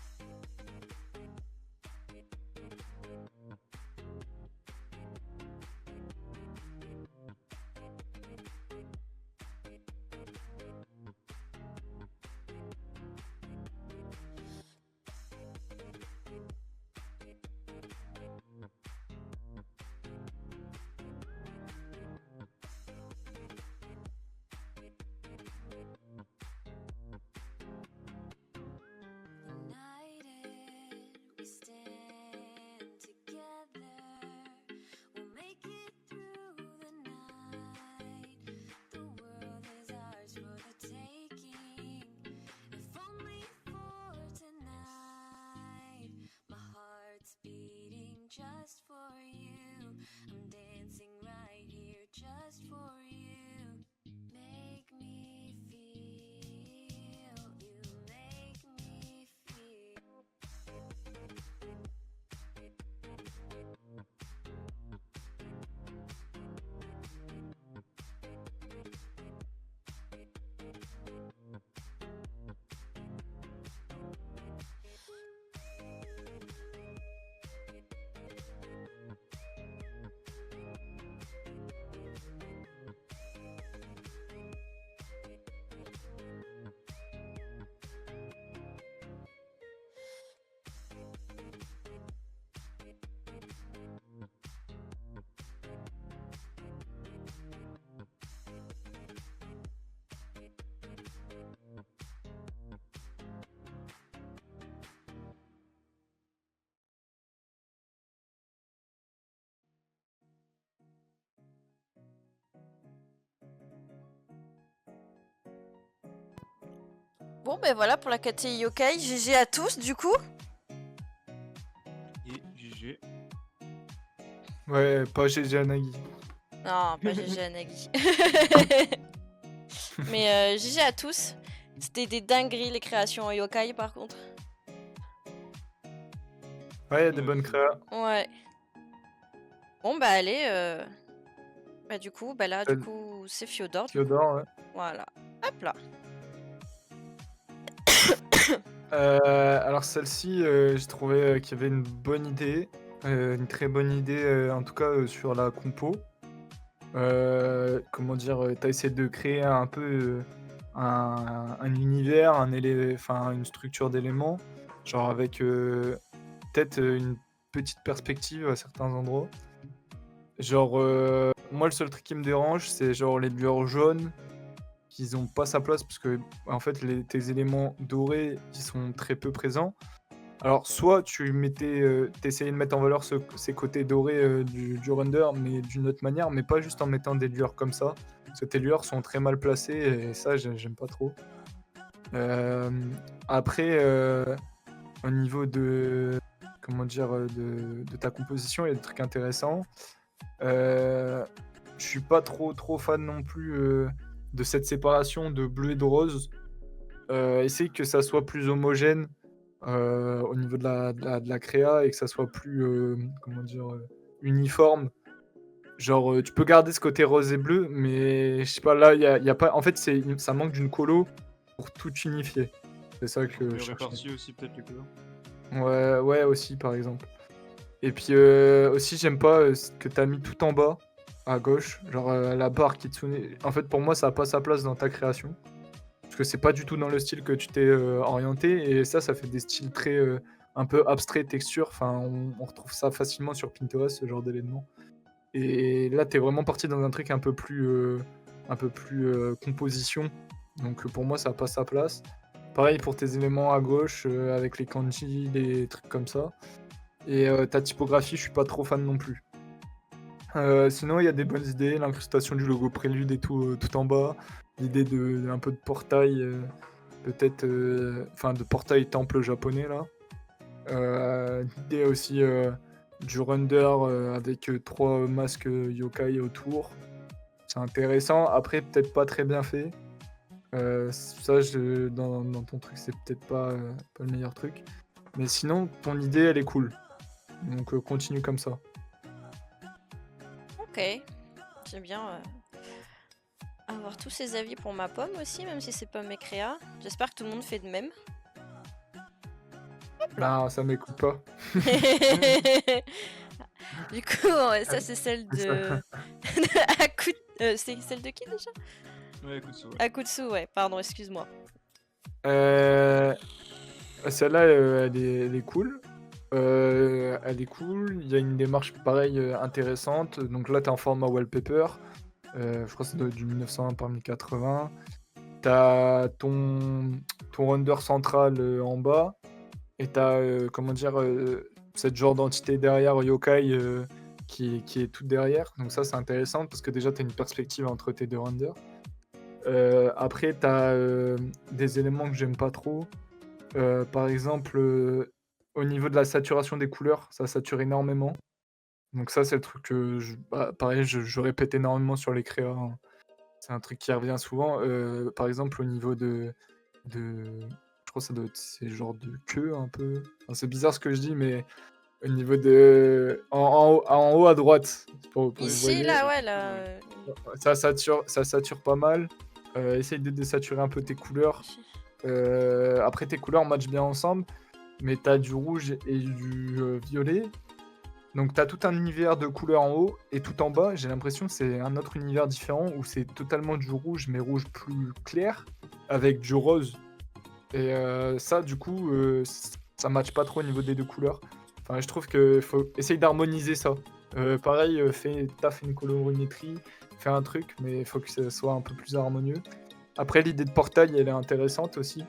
United, we stand together. We'll make it through the night. The world is ours for the taking. If only for tonight. My heart's beating just for you. I'm dancing right here just for you. Make me feel, you make me feel. Bon, ben voilà pour la catégorie Yokai. GG à tous, du coup. Et GG. Ouais, pas GG Nagi. Non, pas GG à Nagui. Mais GG à tous. C'était des dingueries les créations Yokai par contre. Ouais, il y a des bonnes créas. Ouais. Bon bah allez. Bah du coup, bah là du Celle- coup c'est Fiodor. Du coup. Fiodor, ouais. Voilà. Hop là. Alors celle-ci, j'ai trouvé qu'il y avait une bonne idée, une très bonne idée, en tout cas sur la compo. Comment dire, t'as essayé de créer un peu un univers, enfin une structure d'éléments, genre avec peut-être une petite perspective à certains endroits. Genre moi, le seul truc qui me dérange, c'est genre les lueurs jaunes, qu'ils ont pas sa place parce que, en fait, tes éléments dorés, ils sont très peu présents. Alors, soit tu t'essayais de mettre en valeur ces côtés dorés du render, mais d'une autre manière, mais pas juste en mettant des lueurs comme ça. Parce que tes lueurs sont très mal placées et ça, j'aime pas trop. Euh, Après, au niveau de, comment dire, de ta composition, il y a des trucs intéressants. Je suis pas trop fan non plus de cette séparation de bleu et de rose. Essaye que ça soit plus homogène au niveau de la créa et que ça soit plus comment dire, uniforme. Genre, tu peux garder ce côté rose et bleu, mais je sais pas, là, y a pas. En fait, ça manque d'une colo pour tout unifier. C'est ça que Et je cherchais. répartir aussi peut-être les couleurs. Ouais, aussi, par exemple. Et puis aussi, j'aime pas ce que t'as mis tout en bas, à gauche, genre la barre Kitsune. En fait, pour moi, ça a pas sa place dans ta création. Parce que c'est pas du tout dans le style que tu t'es orienté. Et ça fait des styles très un peu abstraits, texture. Enfin, on retrouve ça facilement sur Pinterest, ce genre d'événement. Et là, t'es vraiment parti dans un truc un peu plus composition. Donc pour moi, ça a pas sa place. Pareil pour tes éléments à gauche, avec les kanji, les trucs comme ça. Et ta typographie, je suis pas trop fan non plus. Sinon, il y a des bonnes idées, l'incrustation du logo Prélude et tout en bas, l'idée de un peu de portail, peut-être, enfin de portail temple japonais là. L'idée aussi du render avec 3 masques yokai autour. C'est intéressant. Après, peut-être pas très bien fait. Ça, dans ton truc, c'est peut-être pas le meilleur truc. Mais sinon, ton idée, elle est cool. Donc continue comme ça. Ok, j'aime bien avoir tous ces avis pour ma pomme aussi, même si c'est pas mes créas. J'espère que tout le monde fait de même. Non, ça m'écoute pas. Du coup, ça c'est celle de. C'est celle de qui déjà? Ouais, écoute, ça, ouais. Akutsu, ouais, pardon, excuse-moi. Celle-là, elle est cool. Elle est cool. Il y a une démarche pareille intéressante. Donc là, tu es en format wallpaper. Je crois que c'est du 1901 par 1080. Tu as ton render central en bas. Et tu as, comment dire, cette genre d'entité derrière yokai qui est toute derrière. Donc ça, c'est intéressant parce que déjà, tu as une perspective entre tes deux renders. Après, tu as des éléments que j'aime pas trop. Par exemple, au niveau de la saturation des couleurs, ça sature énormément. Donc ça, c'est le truc que pareil, je répète énormément sur les créas, hein. C'est un truc qui revient souvent. Par exemple, au niveau je crois que ça doit être ces genres de queue un peu. Enfin, c'est bizarre ce que je dis, mais au niveau en haut à droite, pour que vous Ici, voyez, là, ouais, là. ça sature pas mal. Essaye de désaturer un peu tes couleurs. Après, tes couleurs matchent bien ensemble, mais t'as du rouge et du violet. Donc t'as tout un univers de couleurs en haut, et tout en bas, j'ai l'impression que c'est un autre univers différent où c'est totalement du rouge, mais rouge plus clair, avec du rose. Et ça, du coup, ça matche pas trop au niveau des deux couleurs. Enfin, je trouve qu'il faut essayer d'harmoniser ça. Pareil, t'as fait une colorimétrie, fais un truc, mais il faut que ça soit un peu plus harmonieux. Après, l'idée de portail, elle est intéressante aussi.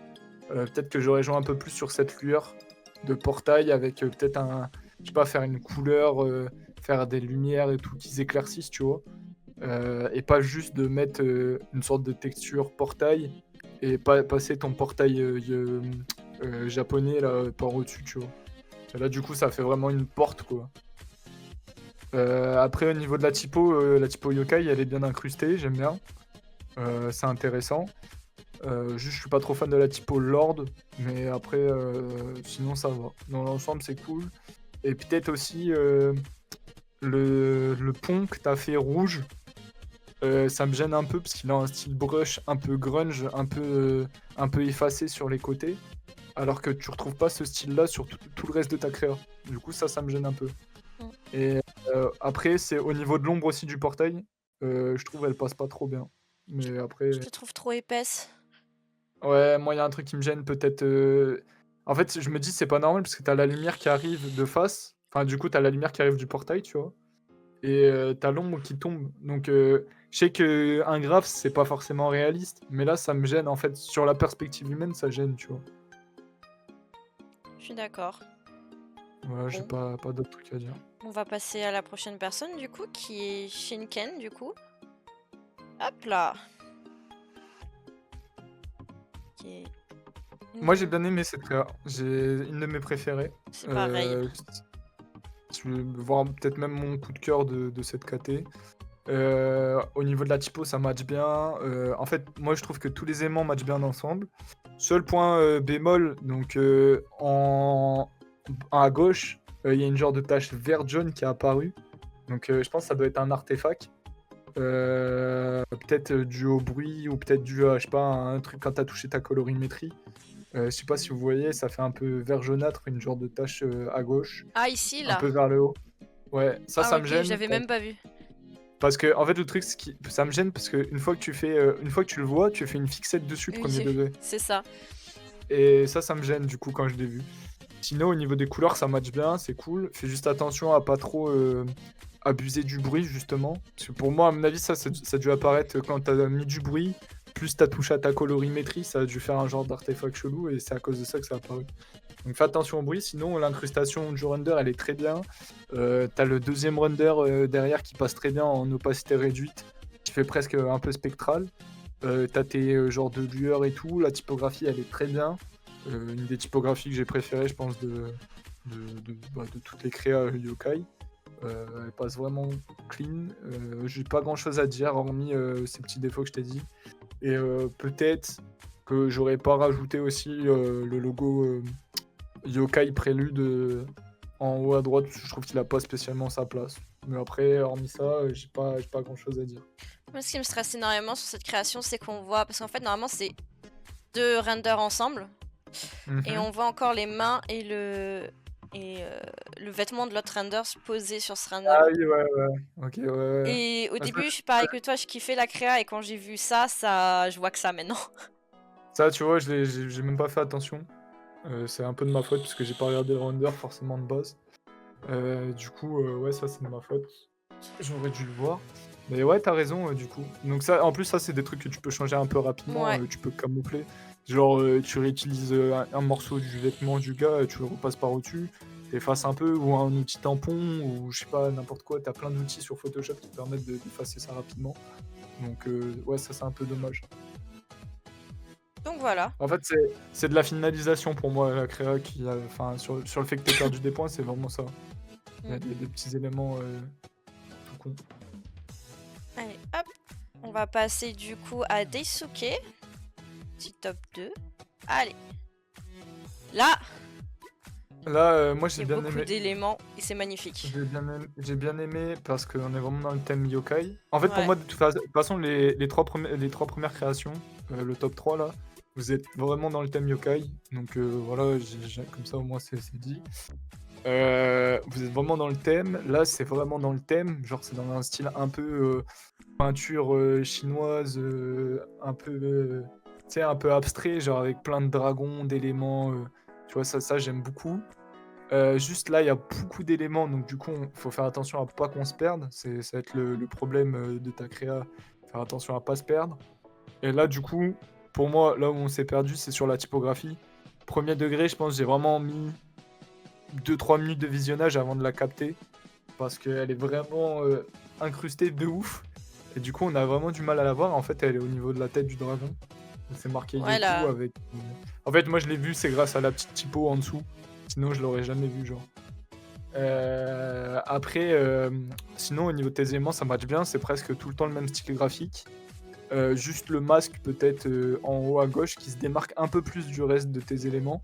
Peut-être que j'aurais joué un peu plus sur cette lueur de portail avec peut-être je sais pas, faire une couleur, faire des lumières et tout qui s'éclaircissent, tu vois. Et pas juste de mettre une sorte de texture portail et passer ton portail japonais là par au-dessus, tu vois. Et là, du coup, ça fait vraiment une porte, quoi. Après, au niveau de la typo yokai, elle est bien incrustée, j'aime bien. C'est intéressant. Juste, je suis pas trop fan de la typo Lord, mais après, sinon ça va. Dans l'ensemble, c'est cool. Et peut-être aussi le pont que t'as fait rouge, ça me gêne un peu parce qu'il a un style brush un peu grunge, un peu effacé sur les côtés, alors que tu retrouves pas ce style-là sur tout le reste de ta créa. Du coup, ça me gêne un peu. Mm. Et après, c'est au niveau de l'ombre aussi du portail, je trouve elle passe pas trop bien. Mais après. Je te trouve trop épaisse. Ouais, moi, il y a un truc qui me gêne, peut-être. En fait, je me dis, c'est pas normal parce que t'as la lumière qui arrive de face. Enfin, du coup, t'as la lumière qui arrive du portail, tu vois. et t'as l'ombre qui tombe. Donc je sais qu'un graphe, c'est pas forcément réaliste, mais là, ça me gêne en fait. Sur la perspective humaine, ça gêne, tu vois. Je suis d'accord. Voilà, j'ai Bon. pas d'autres trucs à dire. On va passer à la prochaine personne du coup, qui est Shinken du coup. Hop là. Qui est Moi, j'ai bien aimé cette créa. J'ai une de mes préférées. C'est pareil. Tu veux voir peut-être même mon coup de cœur de cette KT. Au niveau de la typo, ça match bien. En fait, moi, je trouve que tous les aimants matchent bien ensemble. Seul point bémol, donc à gauche, il y a une genre de tache vert-jaune qui est apparue. Donc, je pense que ça doit être un artefact. Peut-être dû au bruit ou peut-être dû à, je sais pas, un truc quand t'as touché ta colorimétrie. Je sais pas si vous voyez, ça fait un peu vert jaunâtre, une genre de tache à gauche, Ah ici un là. peu vers le haut. Ouais, ça Ah me ok, gêne. j'avais même pas vu. Parce que, en fait, le truc, ça me gêne parce que une fois que tu fais, une fois que tu le vois, tu fais une fixette dessus, Oui, premier degré. c'est ça. Et ça me gêne du coup quand je l'ai vu. Sinon, au niveau des couleurs, ça match bien, c'est cool. Fais juste attention à pas trop abuser du bruit, justement. Parce que pour moi, à mon avis, ça a dû apparaître quand t'as mis du bruit, plus t'as touché à ta colorimétrie, ça a dû faire un genre d'artefact chelou, et c'est à cause de ça que ça a apparu. Donc fais attention au bruit, sinon l'incrustation du render, elle est très bien. T'as le deuxième render derrière qui passe très bien en opacité réduite, qui fait presque un peu spectral. T'as tes genres de lueurs et tout, la typographie elle est très bien. Une des typographies que j'ai préférées, je pense, de toutes les créas yokai. Elle passe vraiment clean. J'ai pas grand chose à dire, hormis ces petits défauts que je t'ai dit. Et peut-être que j'aurais pas rajouté aussi le logo Yokai Prélude en haut à droite, parce que je trouve qu'il a pas spécialement sa place. Mais après, hormis ça, j'ai pas grand chose à dire. Moi, ce qui me stresse énormément sur cette création, c'est qu'on voit, parce qu'en fait, normalement, c'est deux renders ensemble, et Mhm. on voit encore les mains et le vêtement de l'autre render se poser sur ce render. Ah oui, ouais. Ok, ouais. Et au Parce que début, je suis pareil que toi, je kiffais la créa, et quand j'ai vu ça, je vois que ça maintenant. ça, tu vois, j'ai même pas fait attention. C'est un peu de ma faute, parce que j'ai pas regardé le render forcément de base. Du coup, ouais, ça c'est de ma faute. J'aurais dû le voir. Mais ouais, t'as raison, du coup. Donc ça, en plus, ça, c'est des trucs que tu peux changer un peu rapidement, Ouais. tu peux camoufler. Genre, tu réutilises un morceau du vêtement du gars, tu le repasses par au-dessus, t'effaces un peu, ou un outil tampon, ou je sais pas, n'importe quoi. T'as plein d'outils sur Photoshop qui te permettent d'effacer ça rapidement. Donc, ouais, ça, c'est un peu dommage. Donc voilà. En fait, c'est de la finalisation pour moi, la créa, enfin, sur le fait que t'aies perdu des points, c'est vraiment ça. Il y a des petits éléments tout cons. Allez, hop. On va passer du coup à Daisuke. Petit top 2. Allez. Là, Là, moi, il y j'ai a bien beaucoup aimé. d'éléments et c'est magnifique. J'ai bien aimé parce qu'on est vraiment dans le thème yokai. En fait, pour Ouais. moi, de toute façon, les trois premières créations, le top 3 là, vous êtes vraiment dans le thème yokai. Donc voilà, comme ça au moins c'est dit. Vous êtes vraiment dans le thème. Là, c'est vraiment dans le thème. Genre, c'est dans un style un peu peinture chinoise, un peu, tu sais, un peu abstrait, genre avec plein de dragons, d'éléments. Tu vois, ça j'aime beaucoup. Juste là, il y a beaucoup d'éléments, donc du coup, faut faire attention à pas qu'on se perde. Ça va être le problème de ta créa, faire attention à pas se perdre. Et là, du coup, pour moi, là où on s'est perdu, c'est sur la typographie. Premier degré, je pense que j'ai vraiment mis 2-3 minutes de visionnage avant de la capter, parce qu'elle est vraiment incrustée de ouf. Et du coup, on a vraiment du mal à la voir. En fait, elle est au niveau de la tête du dragon. C'est marqué Ouais, Yoku là. avec. En fait, moi, je l'ai vu, c'est grâce à la petite typo en dessous. Sinon, je l'aurais jamais vu, genre. Après, sinon, au niveau de tes éléments, ça match bien. C'est presque tout le temps le même style graphique. Juste le masque, peut-être en haut à gauche, qui se démarque un peu plus du reste de tes éléments.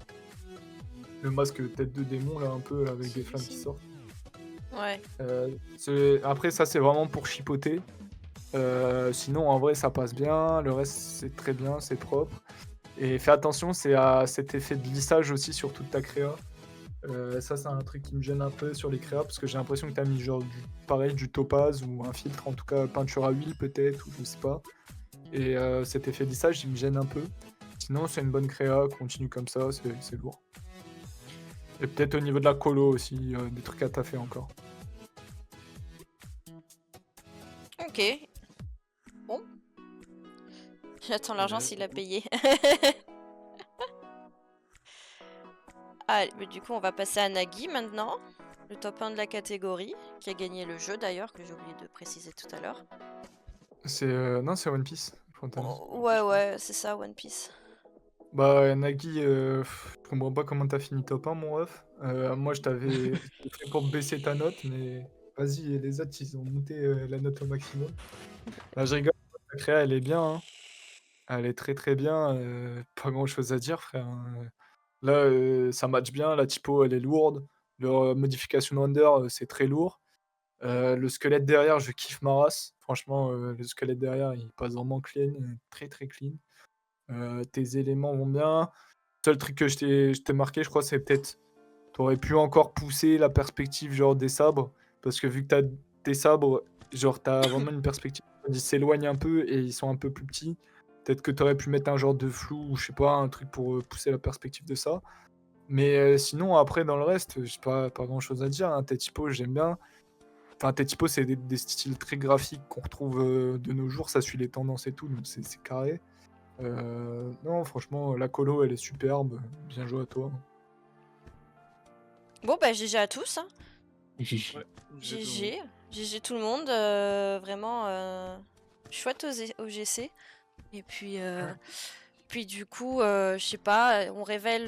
Le masque tête de démon, là, un peu, avec des flammes qui sortent. Ouais. Après, ça, c'est vraiment pour chipoter. Sinon, en vrai, ça passe bien. Le reste, c'est très bien, c'est propre. Et fais attention, c'est à cet effet de lissage aussi sur toute ta créa. Ça, c'est un truc qui me gêne un peu sur les créas, parce que j'ai l'impression que tu as mis genre du topaz ou un filtre, en tout cas peinture à huile peut-être, ou je sais pas. Et cet effet de lissage, il me gêne un peu. Sinon, c'est une bonne créa, continue comme ça, c'est lourd. Et peut-être au niveau de la colo aussi, des trucs à taffer encore. Ok. Bon. J'attends l'argent Ouais, s'il a bon. payé. Allez, mais du coup, on va passer à Nagui maintenant. Le top 1 de la catégorie, qui a gagné le jeu d'ailleurs, que j'ai oublié de préciser tout à l'heure. C'est non, c'est One Piece. Frontale. Oh, ouais, c'est ça, One Piece. Bah, Nagui, je comprends pas comment t'as fini top 1, mon ref. Moi, j'étais fait pour baisser ta note, mais vas-y, les autres, ils ont monté la note au maximum. Bah, je rigole, la créa, elle est bien, hein. Elle est très très bien. Pas grand chose à dire, frère, hein. Là, ça match bien. La typo, elle est lourde. Leur modification Wonder, c'est très lourd. Le squelette derrière, je kiffe ma race. Franchement, le squelette derrière, il passe vraiment clean, très très clean. Tes éléments vont bien. Seul truc que je t'ai marqué, je crois, c'est peut-être. T'aurais pu encore pousser la perspective genre des sabres. Parce que vu que t'as tes sabres, genre t'as vraiment une perspective. Ils s'éloignent un peu et ils sont un peu plus petits. Peut-être que t'aurais pu mettre un genre de flou ou je sais pas, un truc pour pousser la perspective de ça. Mais sinon, après, dans le reste, j'ai pas grand chose à dire, hein. Tes typos, j'aime bien. Enfin, tes typos, c'est des styles très graphiques qu'on retrouve de nos jours. Ça suit les tendances et tout, donc c'est carré. Non, franchement, la colo, elle est superbe. Bien joué à toi. Bon, bah, GG à tous. Hein. Ouais, j'ai tout le monde. GG. GG tout le monde. Vraiment chouette OGC. Et puis, puis du coup, je sais pas, on révèle.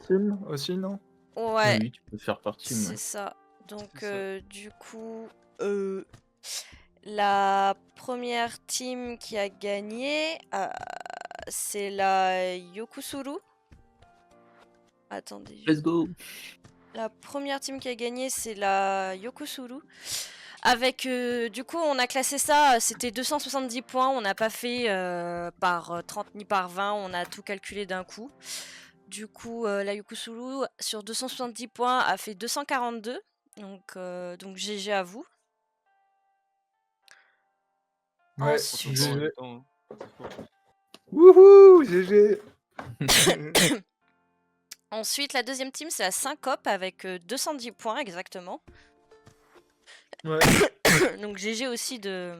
Team aussi, non? Ouais, Oui, tu peux faire partie, c'est ouais. ça. Donc, C'est ça. du coup, la première team qui a gagné, c'est la Yokusuru. Attendez. Let's go. La première team qui a gagné, c'est la Yokusuru. Avec, du coup, on a classé ça, c'était 270 points. On n'a pas fait par 30 ni par 20, on a tout calculé d'un coup. Du coup, la Yokusuru, sur 270 points, a fait 242. Donc GG à vous. Ouais, Trop fort en GG. même temps. Hein. Trop fort. Wouhou, GG. Ensuite, la deuxième team, c'est la Syncope avec 210 points exactement. Ouais. Donc GG aussi de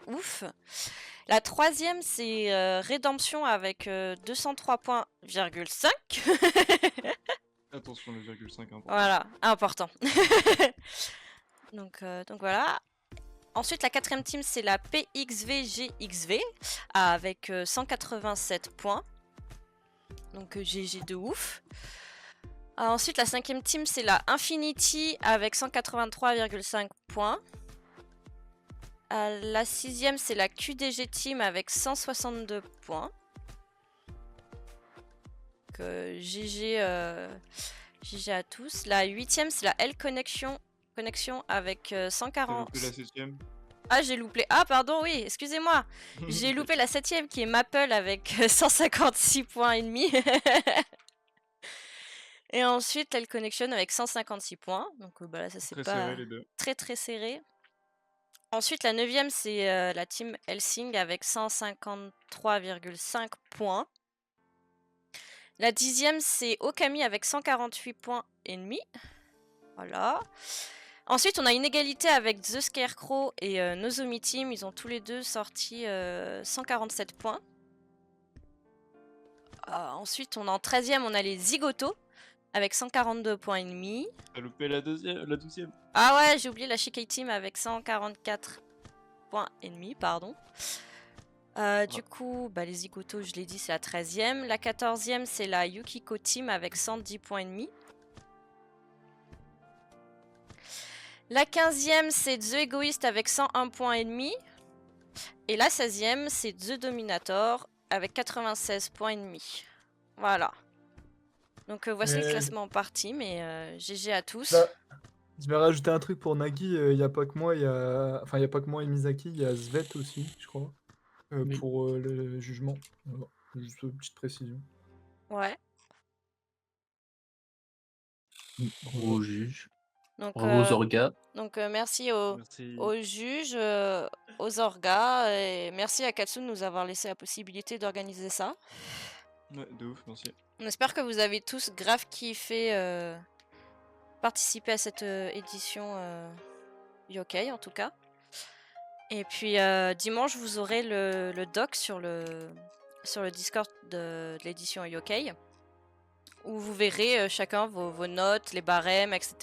ouf. La troisième, c'est Rédemption avec 203 points,5. Attention, le 0,5 important. Voilà, important. donc voilà. Ensuite, la quatrième team, c'est la PXVGXV avec 187 points. Donc GG de ouf. Ensuite, la cinquième team, c'est la Infinity avec 183,5 points. La sixième, c'est la QDG Team avec 162 points. Donc, GG à tous. La huitième, c'est la L Connection avec T'as 140. loupé la 7ème. Ah, j'ai loupé. Ah, pardon, oui, excusez-moi. J'ai loupé la septième qui est Maple avec 156 points et demi. Et ensuite, L Connection avec 156 points. Donc bah là, ça c'est Très pas serré les deux. très très serré. Ensuite, la neuvième, c'est la team Helsing avec 153,5 points. La dixième, c'est Okami avec 148 points et demi. Voilà. Ensuite, on a une égalité avec The Scarecrow et Nozomi Team. Ils ont tous les deux sorti 147 points. Ensuite, on a en 13e, on a les Zigoto avec 142 points et demi. T'as loupé la 12ème. Ah ouais, j'ai oublié la Shikai Team avec 144 points et demi, pardon. Du coup, bah, les Zigoto, je l'ai dit, c'est la 13e. La 14e, c'est la Yukiko Team avec 110 points et demi. La 15e, c'est The Egoist avec 101 points et demi. Et la 16e, c'est The Dominator avec 96 points et demi. Voilà. Donc voici le classement par team et GG à tous. Là, je vais rajouter un truc pour Nagui. Il n'y a pas que moi, enfin, il y a pas que moi et Misaki, il y a Svet aussi, je crois, Oui. pour le jugement. Voilà. Juste une petite précision. Ouais. Bravo aux juges. Donc, Bravo aux orgas. donc merci aux Merci. juges, aux orgas et merci à Katsu de nous avoir laissé la possibilité d'organiser ça. Ouais, de ouf, merci. On espère que vous avez tous grave kiffé participer à cette édition Yokai en tout cas. Et puis dimanche, vous aurez le doc sur le Discord de l'édition Yokai, où vous verrez chacun vos notes, les barèmes, etc.,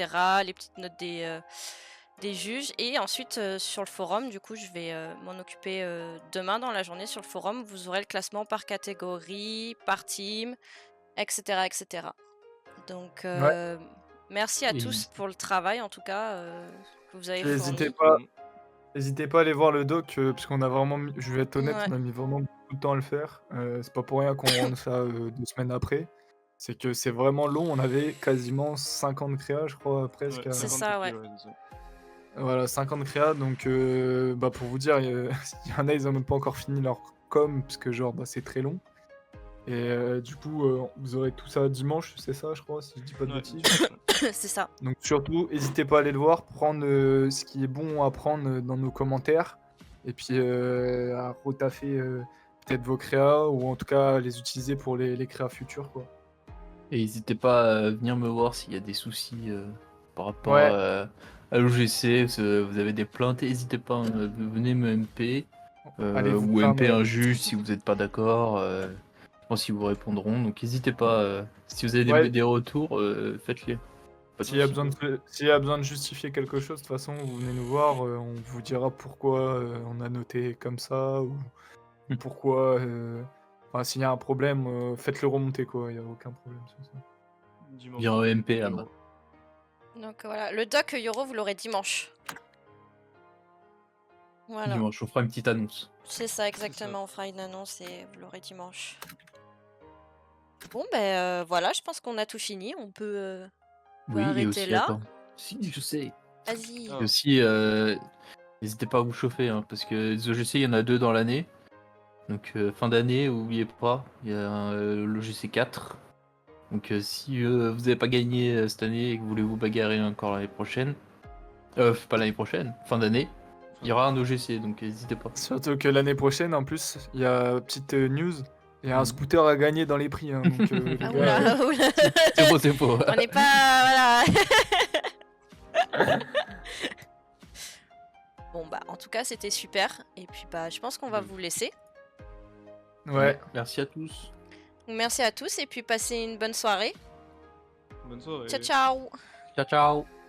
les petites notes des juges. Et ensuite, sur le forum, du coup, je vais m'en occuper demain dans la journée sur le forum. Vous aurez le classement par catégorie, par team, etc., etc. Donc, merci à Et- tous pour le travail, en tout cas, que vous avez fourni. N'hésitez pas à aller voir le doc, parce qu'on a vraiment je vais être honnête, Ouais. on a mis vraiment beaucoup de temps à le faire. C'est pas pour rien qu'on rende ça 2 semaines après. C'est que c'est vraiment long, on avait quasiment 50 créas, je crois, presque. C'est 50 ça, copies, ouais. c'est ça. Voilà, 50 créas, donc bah, pour vous dire, il y en a, ils ont même pas encore fini leur com, parce que genre, bah, c'est très long. Et du coup, vous aurez tout ça dimanche, c'est ça, je crois, si je dis pas de Ouais, bêtises. C'est ça. Donc surtout, n'hésitez pas à aller le voir, prendre ce qui est bon à prendre dans nos commentaires, et puis à retaffer peut-être vos créas, ou en tout cas les utiliser pour les créas futures, quoi. Et n'hésitez pas à venir me voir s'il y a des soucis par rapport Ouais. à l'OGC, vous avez des plaintes, n'hésitez pas, venez me MP, Allez vous ou plaindre, MP un juge si vous n'êtes pas d'accord, je pense qu'ils vous répondront, donc n'hésitez pas, si vous avez Ouais. des retours, faites-les. Pas de S'il y a soucis. besoin de justifier quelque chose, de toute façon, vous venez nous voir, on vous dira pourquoi on a noté comme ça, ou pourquoi... Enfin, s'il y a un problème, faites-le remonter, quoi, il n'y a aucun problème sur ça. Dimanche. Viens en MP là-bas. Donc voilà, le doc Yoro, vous l'aurez dimanche. Voilà, Dimanche, on fera une petite annonce. c'est ça exactement. On fera une annonce et vous l'aurez dimanche. Bon, ben voilà, je pense qu'on a tout fini. On peut Oui, et arrêter aussi, là. attends. Si, je sais. Vas-y. Ah. Et aussi, n'hésitez pas à vous chauffer, hein, parce que les OGC, il y en a 2 dans l'année. Donc fin d'année, oubliez pas, il y a l'OGC 4. Donc si vous n'avez pas gagné cette année et que vous voulez vous bagarrer encore l'année prochaine, pas l'année prochaine, fin d'année, il y aura un OGC, donc n'hésitez pas. Surtout que l'année prochaine, en plus, il y a petite news, il y a un Mhm. scooter à gagner dans les prix, hein, donc les Ah, gars, oula, oula. C'est faux, c'est faux. On n'est pas. Voilà. Bon, bah, en tout cas, c'était super. Et puis, bah, je pense qu'on va vous laisser. ouais. Merci à tous. Donc, merci à tous et puis passez une bonne soirée. Bonne soirée. Ciao, ciao. Ciao, ciao.